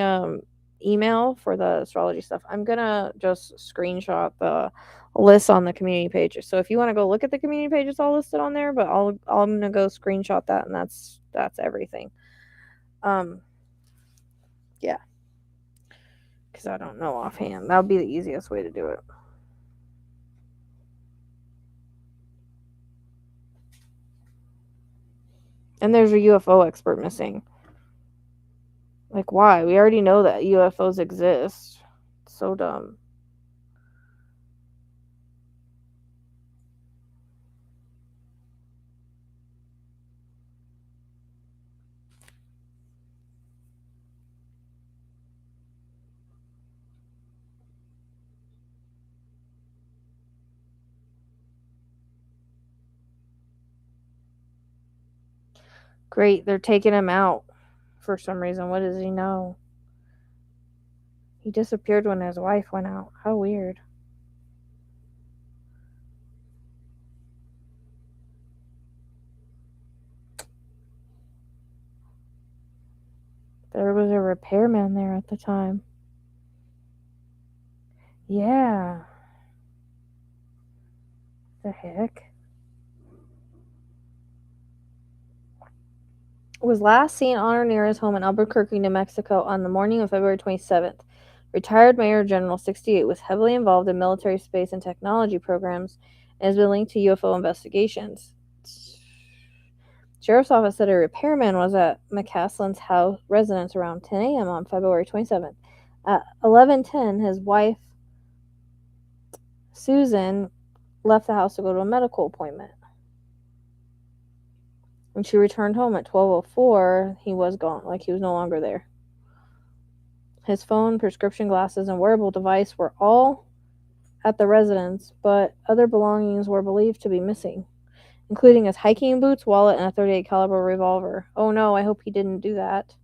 C: email for the astrology stuff. I'm gonna just screenshot the list on the community page. So if you want to go look at the community page, it's all listed on there. But I'm gonna go screenshot that, and that's everything. Yeah, because I don't know offhand. That would be the easiest way to do it. And there's a UFO expert missing. Like, why? We already know that UFOs exist. It's so dumb. Great, they're taking him out for some reason. What does he know? He disappeared when his wife went out. How weird. There was a repairman there at the time. Yeah. The heck? Was last seen on or near his home in Albuquerque, New Mexico on the morning of February 27th. Retired Major General 68 was heavily involved in military space and technology programs and has been linked to UFO investigations. Sheriff's office said a repairman was at McCaslin's house residence around 10 a.m. on February 27th. At 11:10, his wife, Susan, left the house to go to a medical appointment. When she returned home at 12:04, he was gone, like he was no longer there. His phone, prescription glasses, and wearable device were all at the residence, but other belongings were believed to be missing, including his hiking boots, wallet, and a .38 caliber revolver. Oh no, I hope he didn't do that.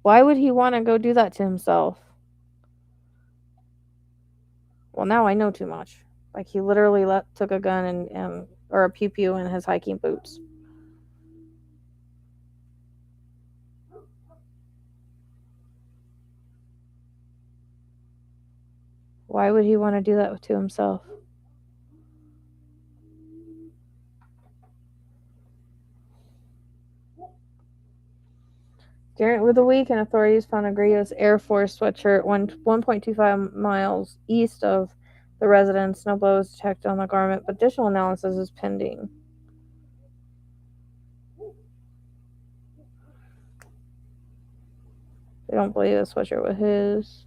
C: Why would he want to go do that to himself? Well, now I know too much. Like he literally took a gun and or a pew pew in his hiking boots. Why would he want to do that to himself? During the weekend, authorities found a Grievous Air Force sweatshirt 1.25 miles east of the residence. No blows detected on the garment, but additional analysis is pending. They don't believe the sweatshirt with his.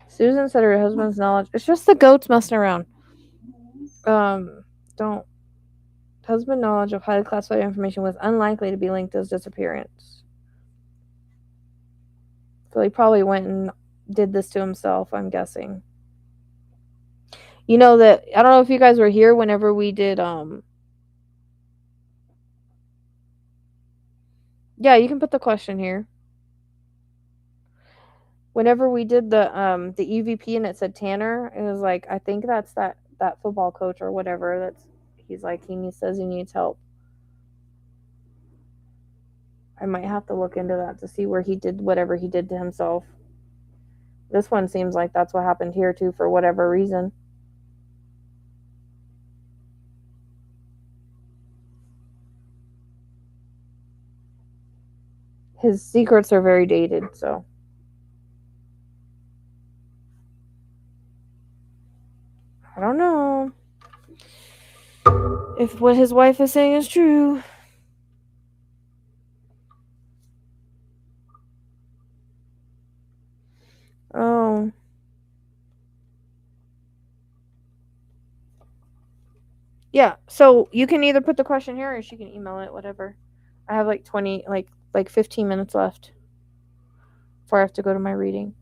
C: Susan said her husband's knowledge. It's just the goats messing around. Don't. Husband knowledge of highly classified information was unlikely to be linked to his disappearance. So he probably went and did this to himself, I'm guessing. You know that, I don't know if you guys were here whenever we did, yeah, you can put the question here. Whenever we did the EVP and it said Tanner, it was like, I think that's that football coach or whatever. He's like, says he needs help. I might have to look into that to see where he did whatever he did to himself. This one seems like that's what happened here too, for whatever reason. His secrets are very dated, so. I don't know if what his wife is saying is true. Oh. Yeah, so you can either put the question here or she can email it, whatever. I have like 15 minutes left before I have to go to my reading.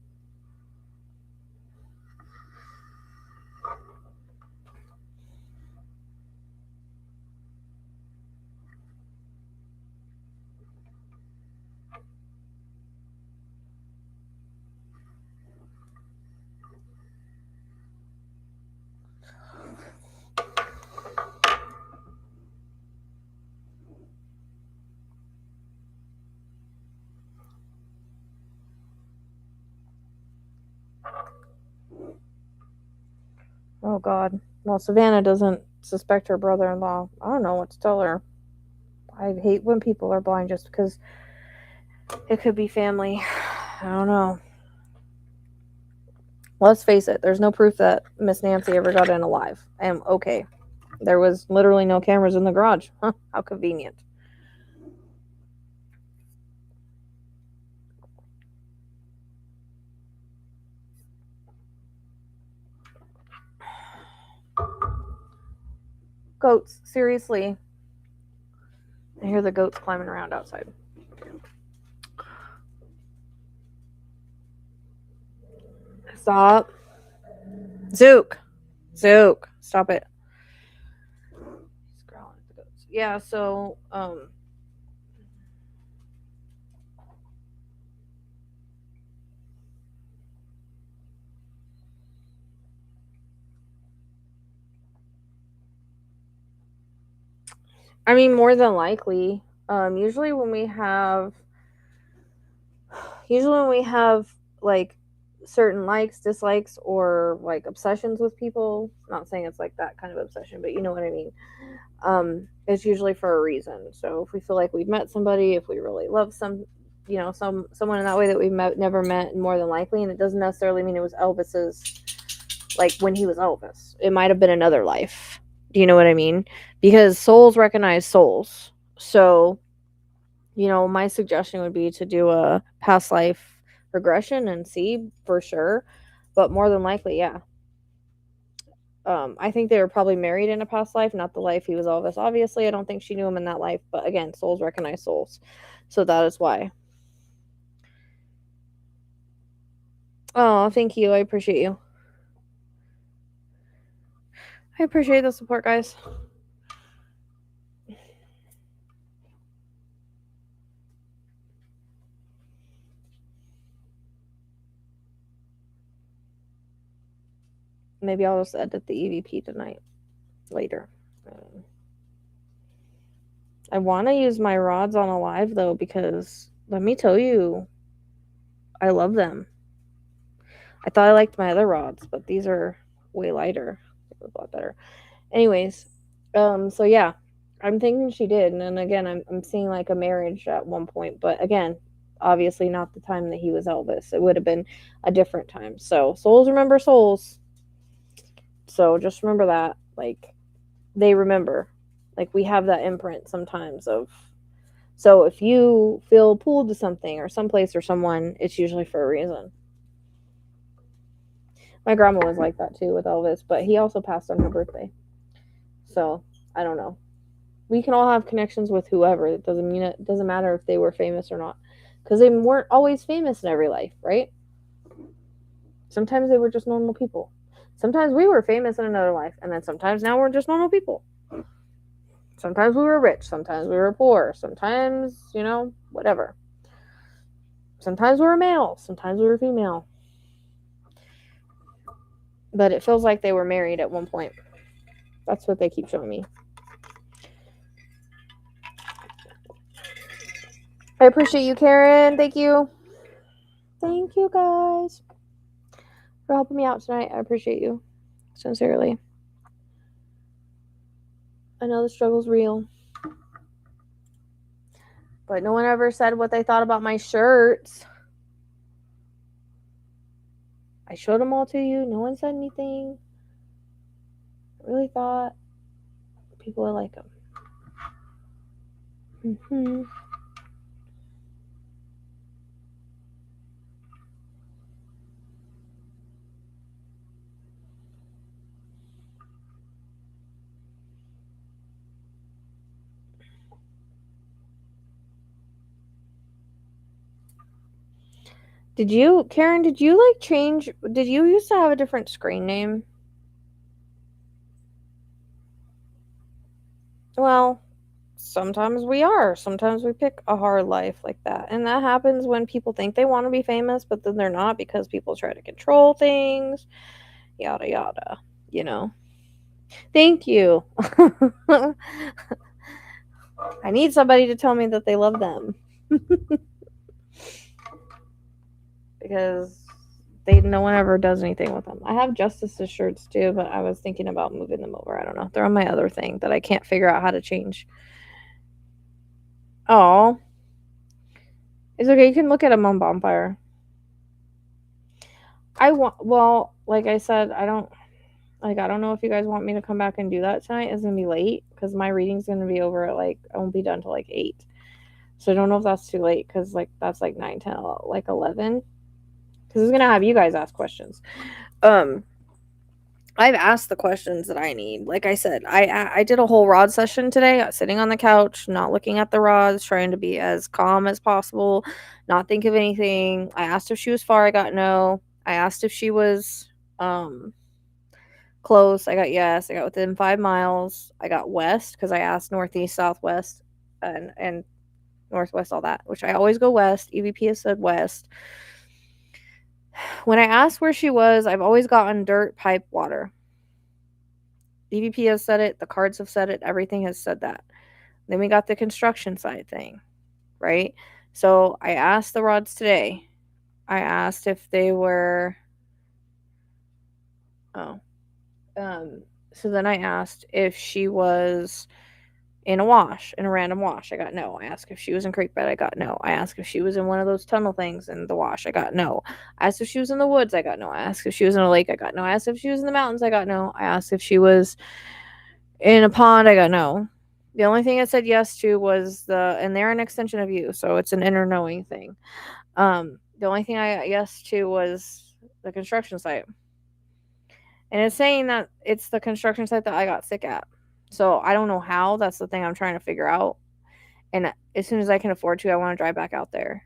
C: Oh, God. Well, Savannah doesn't suspect her brother-in-law. I don't know what to tell her. I hate when people are blind just because it could be family. I don't know. Let's face it, there's no proof that Miss Nancy ever got in alive. And okay, there was literally no cameras in the garage. Huh, how convenient. Goats, seriously. I hear the goats climbing around outside. Stop. Zook, stop it. He's growling at the goats. Yeah, so, I mean, more than likely. Usually when we have like certain likes, dislikes, or like obsessions with people, not saying it's like that kind of obsession, but you know what I mean. It's usually for a reason. So if we feel like we've met somebody, if we really love someone in that way that we've never met, more than likely, and it doesn't necessarily mean it was Elvis's, like when he was Elvis. It might have been another life. Do you know what I mean? Because souls recognize souls. So, my suggestion would be to do a past life regression and see for sure. But more than likely, yeah. I think they were probably married in a past life, not the life he was Elvis. Obviously, I don't think she knew him in that life. But again, souls recognize souls. So that is why. Oh, thank you. I appreciate you. I appreciate the support, guys. Maybe I'll just edit the EVP tonight. Later. I want to use my rods on Alive, though, because let me tell you, I love them. I thought I liked my other rods, but these are way lighter. They look a lot better. Anyways, so yeah, I'm thinking she did, and then again, I'm seeing like a marriage at one point, but again, obviously not the time that he was Elvis. It would have been a different time. So souls remember souls. So just remember that, like, they remember, like, we have that imprint sometimes of. So if you feel pulled to something or someplace or someone, it's usually for a reason. My grandma was like that too with Elvis, but he also passed on her birthday. So I don't know. We can all have connections with whoever. It doesn't matter if they were famous or not, because they weren't always famous in every life, right? Sometimes they were just normal people. Sometimes we were famous in another life, and then sometimes now we're just normal people. Sometimes we were rich, sometimes we were poor, sometimes, whatever. Sometimes we were male, sometimes we were female. But it feels like they were married at one point. That's what they keep showing me. I appreciate you, Karen. Thank you. Thank you, guys, for helping me out tonight. I appreciate you. Sincerely. I know the struggle's real. But no one ever said what they thought about my shirts. I showed them all to you. No one said anything. I really thought people would like them. Mm-hmm. Karen, did you change? Did you used to have a different screen name? Well, sometimes we are. Sometimes we pick a hard life like that. And that happens when people think they want to be famous, but then they're not because people try to control things. Yada, yada. Thank you. I need somebody to tell me that they love them. Because no one ever does anything with them. I have Justice's shirts too, but I was thinking about moving them over. I don't know. They're on my other thing that I can't figure out how to change. Oh, it's okay. You can look at them on Bonfire. Well, like I said, I don't know if you guys want me to come back and do that tonight. It's gonna be late because my reading's gonna be over at I won't be done till 8. So I don't know if that's too late because that's 9, 10, 11. Because it's gonna have you guys ask questions. I've asked the questions that I need. Like I said, I did a whole rod session today, sitting on the couch, not looking at the rods, trying to be as calm as possible, not think of anything. I asked if she was far, I got no. I asked if she was close, I got yes. I got within 5 miles. I got west because I asked northeast, southwest, and northwest, all that, which I always go west. EVP has said west. When I asked where she was, I've always gotten dirt, pipe, water. EVP has said it. The cards have said it. Everything has said that. Then we got the construction side thing, right? So I asked the rods today. I asked if they were. Oh. So then I asked if she was in a random wash. I got no. I asked if she was in creek bed. I got no. I asked if she was in one of those tunnel things in the wash. I got no. I asked if she was in the woods. I got no. I asked if she was in a lake. I got no. I asked if she was in the mountains. I got no. I asked if she was in a pond. I got no. The only thing I said yes to was and they're an extension of you, so it's an inner knowing thing. The only thing I got yes to was the construction site. And it's saying that it's the construction site that I got sick at. So I don't know how. That's the thing I'm trying to figure out. And as soon as I can afford to, I want to drive back out there.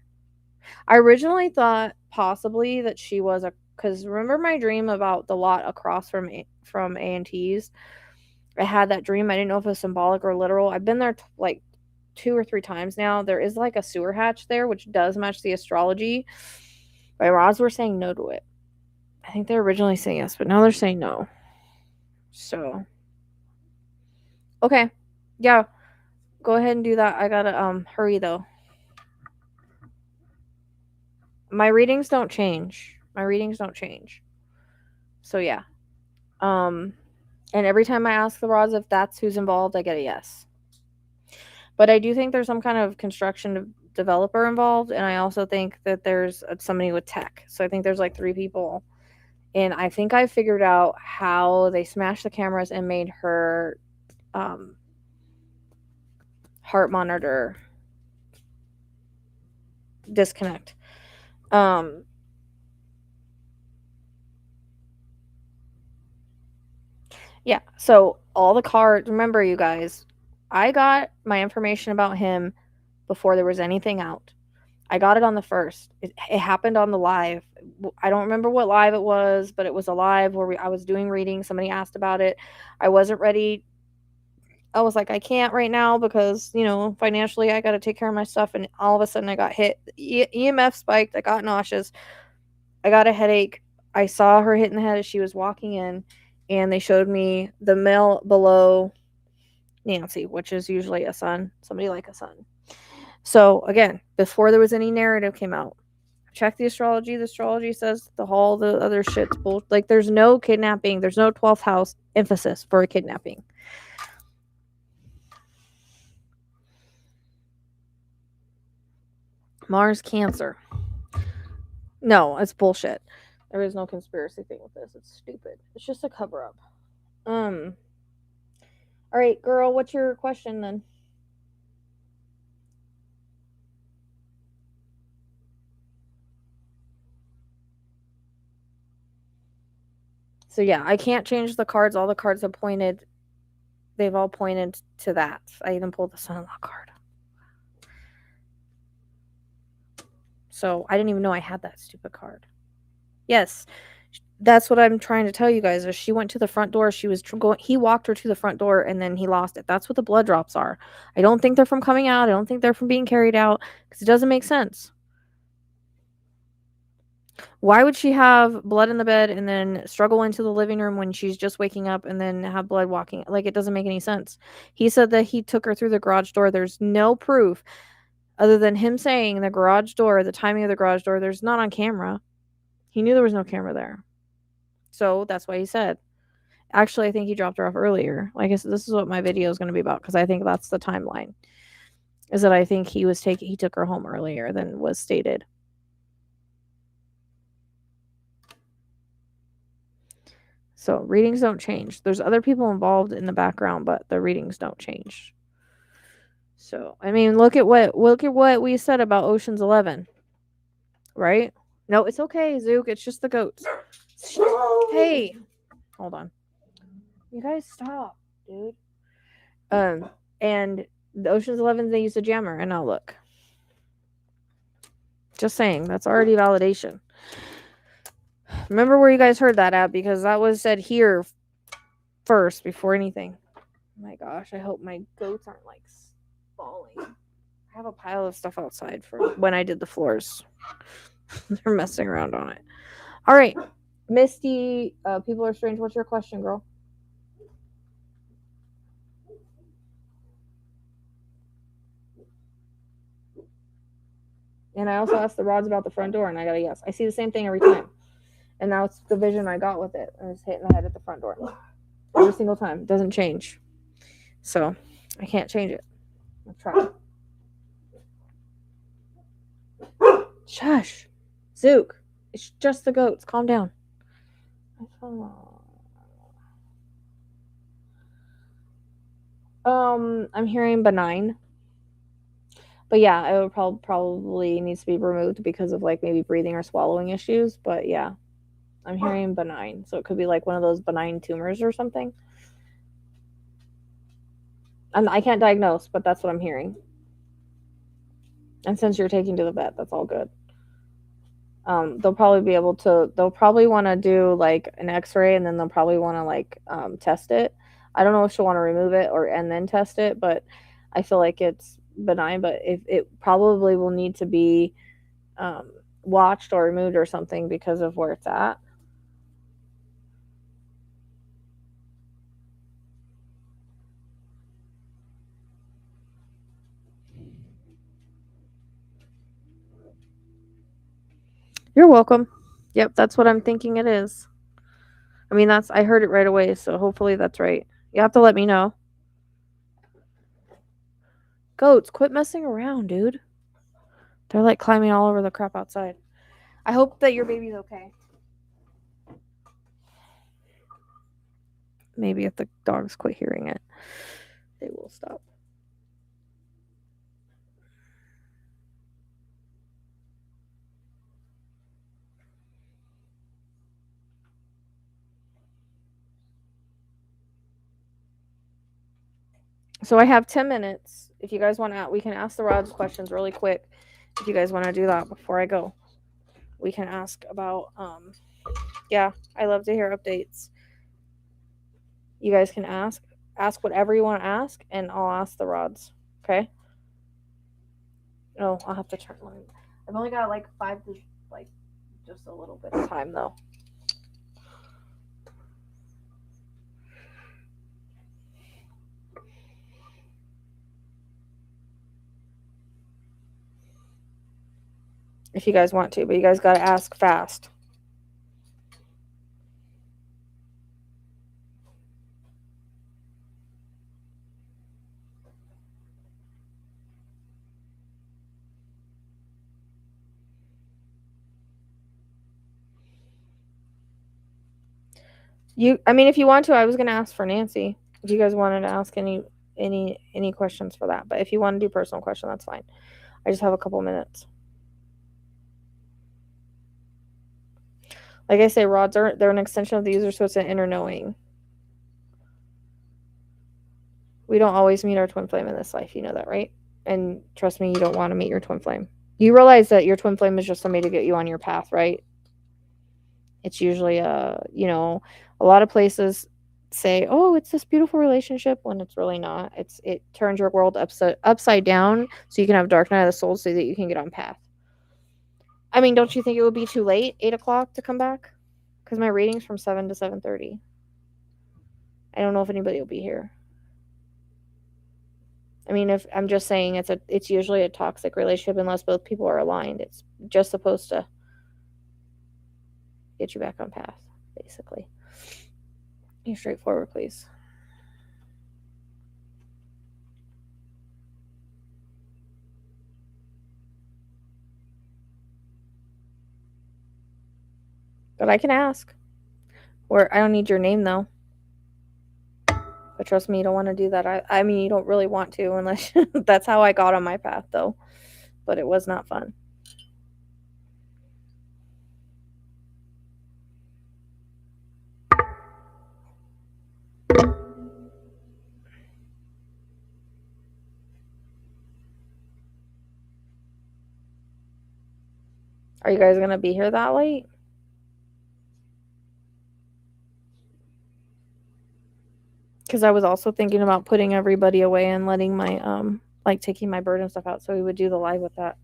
C: I originally thought possibly that she was because remember my dream about the lot across from A&T's? I had that dream. I didn't know if it was symbolic or literal. I've been there 2 or 3 times now. There is a sewer hatch there, which does match the astrology. My rods were saying no to it. I think they're originally saying yes, but now they're saying no. So, okay. Yeah. Go ahead and do that. I gotta hurry though. My readings don't change. So yeah. And every time I ask the rods if that's who's involved, I get a yes. But I do think there's some kind of construction developer involved, and I also think that there's somebody with tech. So I think there's like 3 people. And I think I figured out how they smashed the cameras and made her heart monitor disconnect. Yeah, so all the cards, remember you guys, I got my information about him before there was anything out. I got it on the 1st. It happened on the live. I don't remember what live it was, but it was a live where I was doing reading. Somebody asked about it. I wasn't ready. I was like, I can't right now because, financially I got to take care of my stuff. And all of a sudden I got hit. EMF spiked. I got nauseous. I got a headache. I saw her hit in the head as she was walking in. And they showed me the male below Nancy, which is usually a son. Somebody like a son. So again, before there was any narrative came out, check the astrology. The astrology says the other shit's bull. Like there's no kidnapping. There's no 12th house emphasis for a kidnapping. Mars Cancer. No, it's bullshit. There is no conspiracy thing with this. It's stupid. It's just a cover up. All right, girl, what's your question then? So yeah, I can't change the cards. All the cards have pointed. They've all pointed to that. I even pulled the son-in-law card. So I didn't even know I had that stupid card. Yes, that's what I'm trying to tell you guys. Is she went to the front door. She was going. He walked her to the front door, and then he lost it. That's what the blood drops are. I don't think they're from coming out. I don't think they're from being carried out because it doesn't make sense. Why would she have blood in the bed and then struggle into the living room when she's just waking up and then have blood walking? Like, it doesn't make any sense. He said that he took her through the garage door. There's no proof other than him saying the garage door, the timing of the garage door, there's not on camera. He knew there was no camera there. So that's why he said. Actually, I think he dropped her off earlier. Like I said, this is what my video is going to be about because I think that's the timeline. Is that I think he took her home earlier than was stated. So readings don't change. There's other people involved in the background, but the readings don't change. So I mean, look at what we said about Ocean's 11, right? No, it's okay, Zook. It's just the goats. Hey, hold on. You guys stop, dude. And the Ocean's 11, they used a jammer, and now look. Just saying, that's already validation. Remember where you guys heard that at, because that was said here first before anything. Oh my gosh, I hope my goats aren't like falling. I have a pile of stuff outside for when I did the floors. They're messing around on it. All right, Misty, people are strange. What's your question, girl? And I also asked the rods about the front door, and I got a yes. I see the same thing every time. And that's the vision I got with it. I was hitting the head at the front door. Every single time. It doesn't change. So, I can't change it. I'll try. Shush. Zook. It's just the goats. Calm down. I'm hearing benign. But yeah, it would probably needs to be removed because of like maybe breathing or swallowing issues. But yeah, I'm hearing benign. So it could be like one of those benign tumors or something. And I can't diagnose, but that's what I'm hearing. And since you're taking to the vet, that's all good. They'll probably want to do like an x-ray, and then they'll probably want to like test it. I don't know if she'll want to remove it and then test it, but I feel like it's benign, but if it probably will need to be watched or removed or something because of where it's at. You're welcome. Yep, that's what I'm thinking it is. I mean, I heard it right away, so hopefully that's right. You have to let me know. Goats, quit messing around, dude. They're like climbing all over the crap outside. I hope that your baby's okay. Maybe if the dogs quit hearing it, they will stop. So I have 10 minutes. If you guys want to, we can ask the rods questions really quick. If you guys want to do that before I go, we can ask about, yeah, I love to hear updates. You guys can ask whatever you want to ask, and I'll ask the rods. Okay? Oh, I'll have to turn mine. I've only got like just a little bit of time though. If you guys want to, but you guys got to ask fast. I mean, if you want to, I was going to ask for Nancy. If you guys wanted to ask any questions for that, but if you want to do personal question, that's fine. I just have a couple minutes. Like I say, rods they're an extension of the user, so it's an inner knowing. We don't always meet our twin flame in this life. You know that, right? And trust me, you don't want to meet your twin flame. You realize that your twin flame is just somebody to get you on your path, right? It's usually a lot of places say, oh, it's this beautiful relationship, when it's really not. It turns your world upside down so you can have dark night of the soul so that you can get on path. I mean, don't you think it would be too late, 8 o'clock, to come back? Because my reading's from 7 to 7:30. I don't know if anybody will be here. I mean, if I'm just saying, it's usually a toxic relationship unless both people are aligned. It's just supposed to get you back on path, basically. Be straightforward, please. But I can ask. Or I don't need your name though. But trust me, you don't want to do that. I mean, you don't really want to unless that's how I got on my path though. But it was not fun. Are you guys going to be here that late? Because I was also thinking about putting everybody away and letting my, taking my bird and stuff out so we would do the live with that.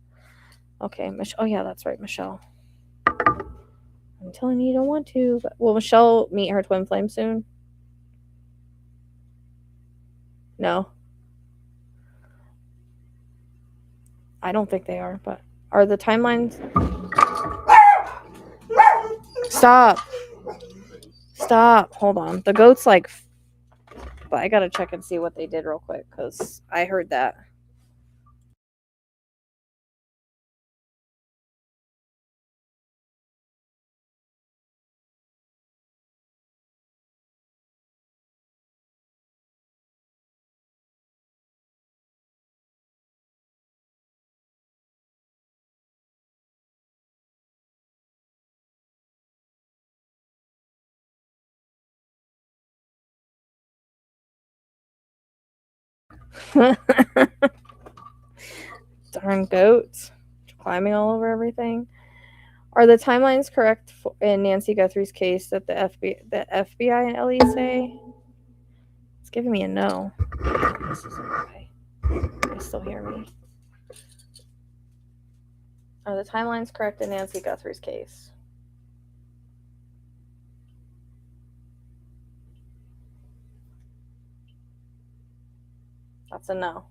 C: Okay, Michelle. Oh, yeah, that's right, Michelle. I'm telling you don't want to. But will Michelle meet her twin flame soon? No. I don't think they are, but are the timelines... Stop. Hold on. The goat's like... But I gotta check and see what they did real quick, because I heard that. Darn goats. Climbing all over everything. Are the timelines correct in Nancy Guthrie's case that the FBI and Ellie say? It's giving me a no. This isn't okay. You still hear me? Are the timelines correct in Nancy Guthrie's case? That's a no.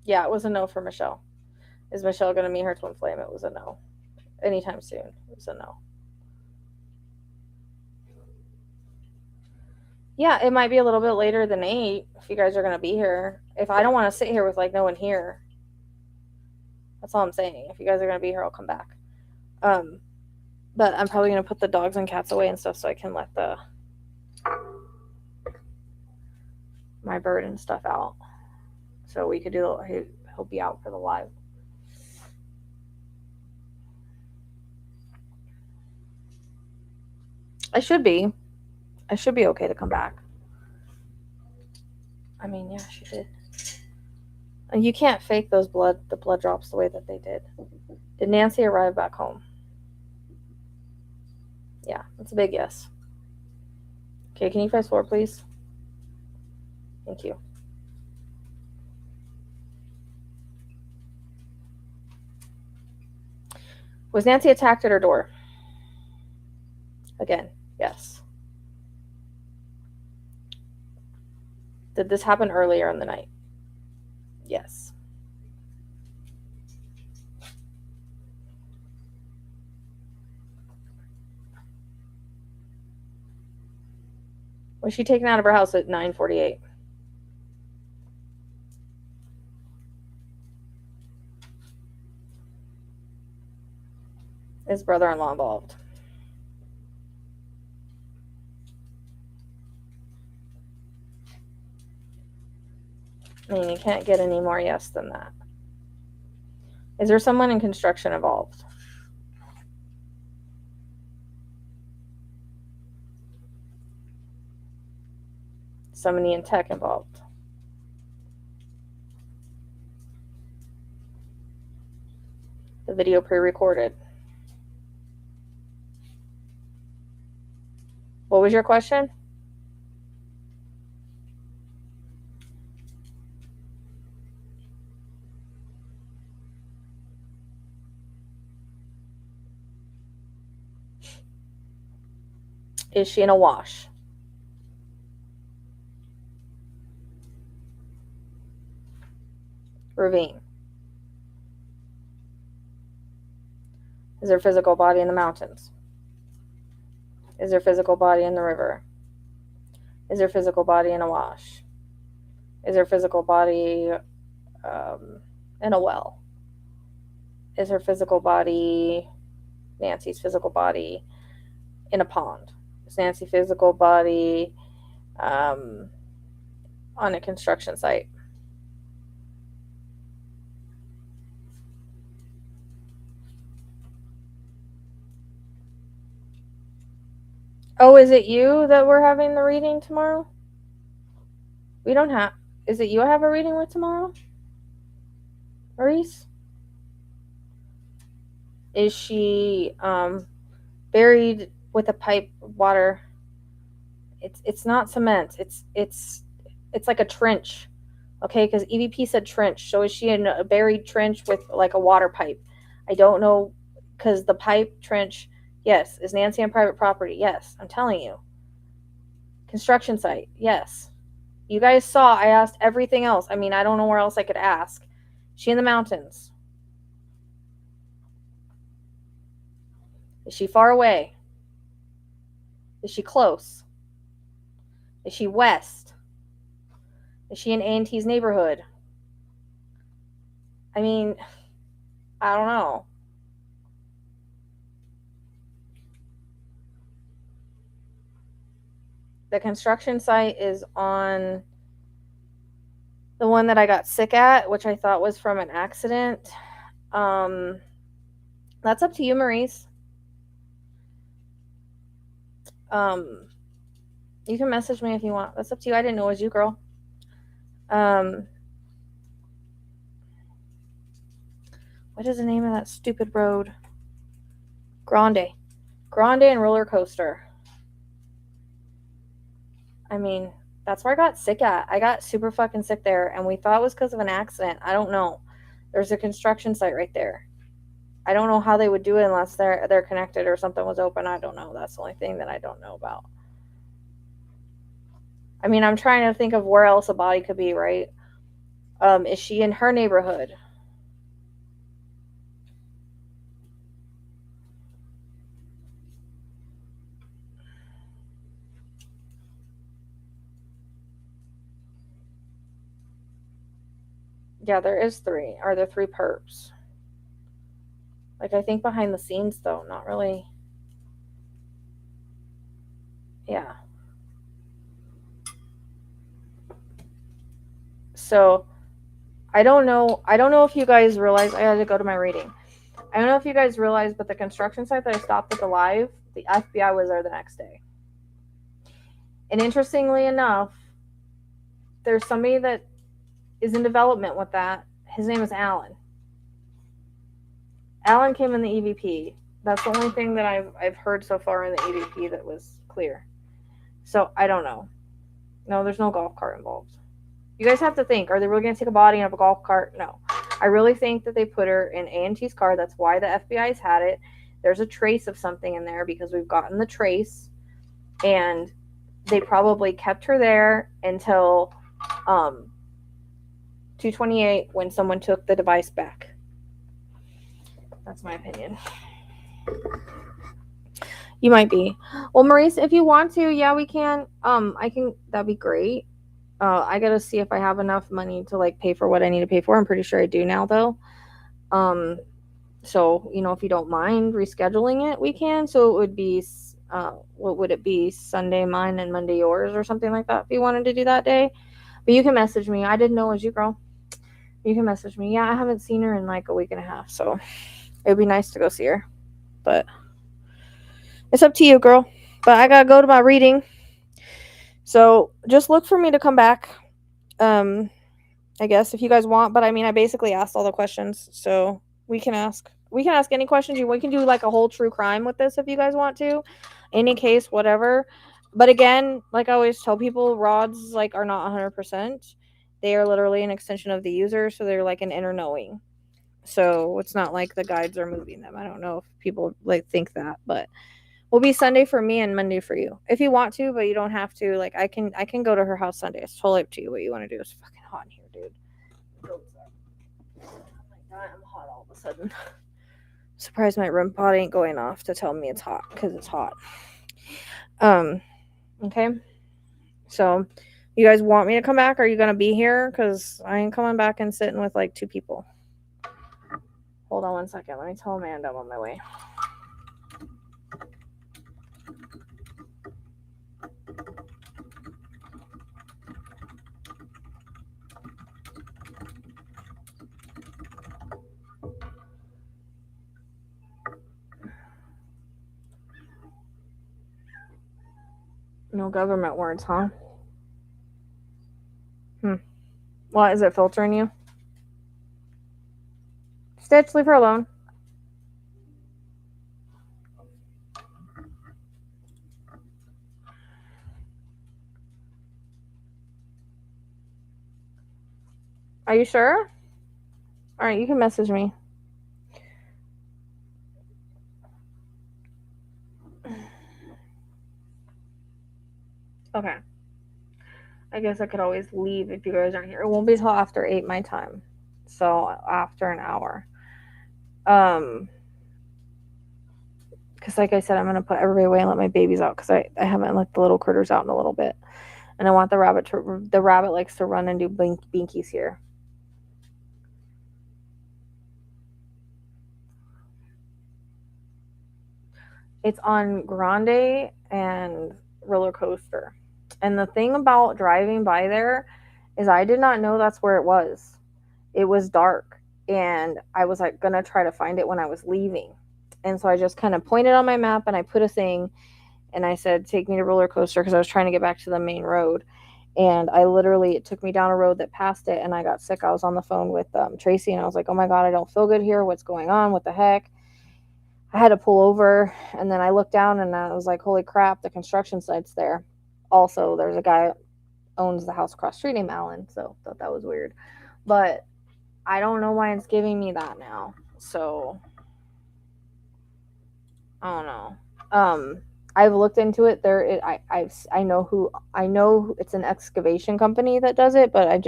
C: Yeah, it was a no for Michelle. Is Michelle going to meet her twin flame? It was a no. Anytime soon. It was a no. Yeah, it might be a little bit later than 8 if you guys are going to be here. If I don't want to sit here with like no one here. That's all I'm saying. If you guys are going to be here, I'll come back. But I'm probably going to put the dogs and cats away and stuff so I can let my bird and stuff out. So we could do, he'll be out for the live. I should be okay to come back. I mean, yeah, she did. And you can't fake the blood drops the way that they did. Did Nancy arrive back home? Yeah, that's a big yes. Okay, can you fast forward, please? Thank you. Was Nancy attacked at her door? Again, yes. Did this happen earlier in the night? Yes. Was she taken out of her house at 9:48? Is brother-in-law involved? I mean, you can't get any more yes than that. Is there someone in construction involved? Somebody in tech involved? The video pre-recorded. What was your question? Is she in a wash? Ravine. Is there physical body in the mountains? Is there physical body in the river? Is there physical body in a wash? Is there physical body in a well? Is her physical body, Nancy's physical body, in a pond? Is Nancy's physical body on a construction site? Oh, is it you that we're having the reading tomorrow? We don't have... Is it you I have a reading with tomorrow? Maurice? Is she buried with a pipe of water? It's not cement. It's like a trench. Okay, because EVP said trench. So is she in a buried trench with like a water pipe? I don't know, because the pipe trench... Yes. Is Nancy on private property? Yes. I'm telling you. Construction site? Yes. You guys saw I asked everything else. I mean, I don't know where else I could ask. Is she in the mountains? Is she far away? Is she close? Is she west? Is she in A&T's neighborhood? I mean, I don't know. The construction site is on the one that I got sick at, which I thought was from an accident. That's up to you, Maurice. You can message me if you want. That's up to you. I didn't know it was you, girl. What is the name of that stupid road? Grande and roller coaster. I mean, that's where I got sick at. I got super fucking sick there, and we thought it was because of an accident. I don't know. There's a construction site right there. I don't know how they would do it unless they're connected or something was open. I don't know. That's the only thing that I don't know about. I mean, I'm trying to think of where else a body could be, right? Is she in her neighborhood? Yeah, there is 3. Are there 3 perps? Like, I think behind the scenes, though, not really. Yeah. So, I don't know if you guys realize, I had to go to my reading. I don't know if you guys realize, but the construction site that I stopped at the live, the FBI was there the next day. And interestingly enough, there's somebody that is in development with that. His name is Alan. Alan came in the EVP. That's the only thing that I've heard so far in the EVP that was clear. So I don't know. No, there's no golf cart involved. You guys have to think, are they really going to take a body and have a golf cart? No. I really think that they put her in A&T's car. That's why the FBI's had it. There's a trace of something in there because we've gotten the trace. And they probably kept her there until 228 when someone took the device back. That's my opinion. You might be. Well, Maurice, if you want to, yeah, we can. I can. That'd be great. I gotta see if I have enough money to like pay for what I need to pay for. I'm pretty sure I do now, though. So if you don't mind rescheduling it, we can. So it would be, what would it be? Sunday mine and Monday yours, or something like that. If you wanted to do that day, but you can message me. I didn't know it was you, girl. You can message me. Yeah, I haven't seen her in like a week and a half, so it'd be nice to go see her. But it's up to you, girl. But I gotta go to my reading. So just look for me to come back. I guess if you guys want, but I mean, I basically asked all the questions, so we can ask any questions we can do like a whole true crime with this if you guys want to. Any case, whatever. But again, like I always tell people, rods like are not 100%. They are literally an extension of the user, so they're like an inner knowing. So it's not like the guides are moving them. I don't know if people like think that, but will be Sunday for me and Monday for you. If you want to, but you don't have to. Like I can go to her house Sunday. It's totally up to you what you want to do. It's fucking hot in here, dude. Oh my god, I'm hot all of a sudden. Surprised my room pot ain't going off to tell me it's hot because it's hot. Okay. So, you guys want me to come back? Are you gonna be here? Because I ain't coming back and sitting with like 2 people. Hold on one second. Let me tell Amanda I'm on my way. No government words, huh? What, is it filtering you? Stitch, leave her alone. Are you sure? Alright, you can message me. Okay. I guess I could always leave if you guys aren't here. It won't be till after 8 my time. So after an hour. Because like I said, I'm gonna put everybody away and let my babies out because I haven't let the little critters out in a little bit. And I want the rabbit likes to run and do binkies here. It's on Grande and Roller Coaster. And the thing about driving by there is I did not know that's where it was. It was dark. And I was like going to try to find it when I was leaving. And so I just kind of pointed on my map and I put a thing and I said, take me to Roller Coaster because I was trying to get back to the main road. And it took me down a road that passed it and I got sick. I was on the phone with Tracy and I was like, oh my God, I don't feel good here. What's going on? What the heck? I had to pull over and then I looked down and I was like, holy crap, the construction site's there. Also, there's a guy owns the house across the street named Alan, so I thought that was weird. But I don't know why it's giving me that now. So I don't know. I've looked into it. I know it's an excavation company that does it, but I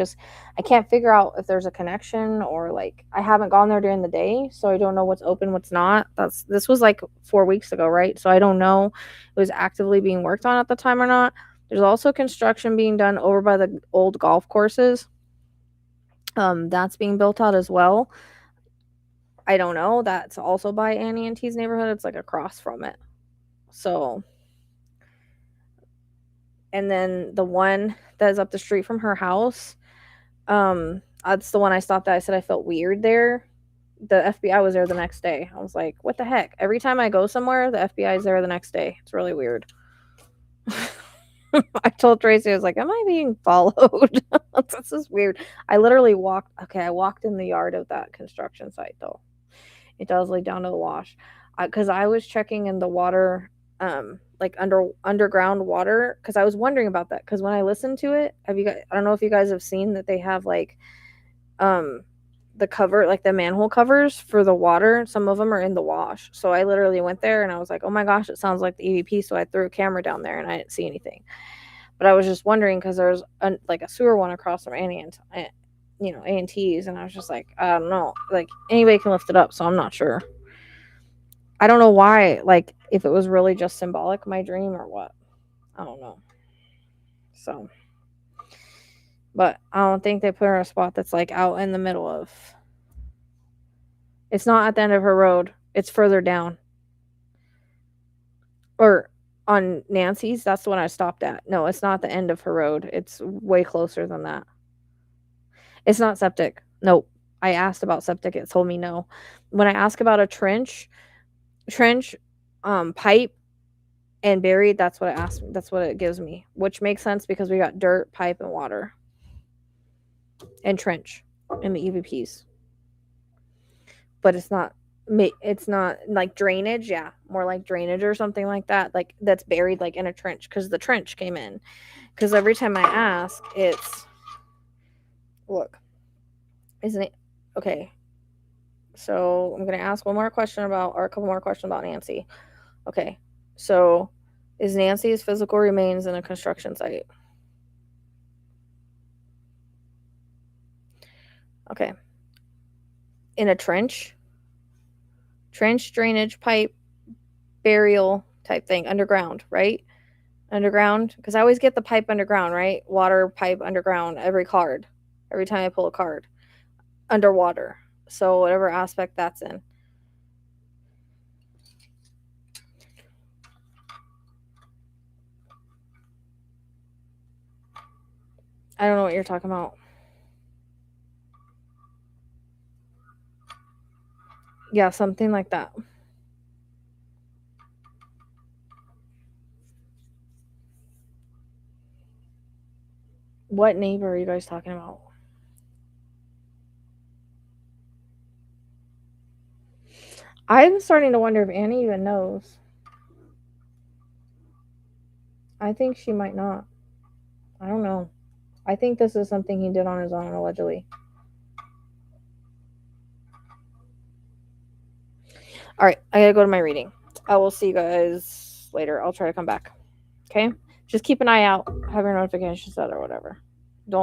C: can't figure out if there's a connection or like I haven't gone there during the day, so I don't know what's open, what's not. This was like 4 weeks ago, right? So I don't know if it was actively being worked on at the time or not. There's also construction being done over by the old golf courses. That's being built out as well. I don't know. That's also by Annie and T's neighborhood. It's like across from it. So, and then the one that is up the street from her house, that's the one I stopped at. I said I felt weird there. The FBI was there the next day. I was like, what the heck? Every time I go somewhere, the FBI is there the next day. It's really weird. I told Tracy, I was like, am I being followed? This is weird. I literally walked, okay, I walked in the yard of that construction site though. It does lead down to the wash. Because I was checking in the water, like underground water, because I was wondering about that. Because when I listened to it, I don't know if you guys have seen that they have like, the cover, like the manhole covers for the water. Some of them are in the wash. So I literally went there and I was like, oh my gosh, it sounds like the EVP. So I threw a camera down there and I didn't see anything. But I was just wondering because there's like a sewer one across from Annie and A&T's, and I was just like, I don't know, like anybody can lift it up, so I'm not sure. I don't know why, like if it was really just symbolic, my dream, or what. I don't know. So, but I don't think they put her in a spot that's like out in the middle of. It's not at the end of her road. It's further down. Or on Nancy's, that's the one I stopped at. No, it's not the end of her road. It's way closer than that. It's not septic. Nope. I asked about septic. It told me no. When I ask about a trench, pipe, and buried, that's what it asked. That's what it gives me, which makes sense because we got dirt, pipe, and water, and trench in the EVPs. But it's not like drainage. Yeah, more like drainage or something like that. Like that's buried like in a trench because the trench came in. Because every time I ask, it's look, isn't it okay? So I'm gonna ask one more question about, or a couple more questions about Nancy. Okay, so is Nancy's physical remains in a construction site? Okay. In a trench, drainage, pipe, burial type thing, underground, right? Underground, because I always get the pipe underground, right? Water pipe underground every card, every time I pull a card, underwater. So whatever aspect that's in. I don't know what you're talking about. Yeah, something like that. What neighbor are you guys talking about? I'm starting to wonder if Annie even knows. I think she might not. I don't know. I think this is something he did on his own, allegedly. All right, I gotta go to my reading. I will see you guys later. I'll try to come back. Okay? Just keep an eye out. Have your notifications set or whatever. Don't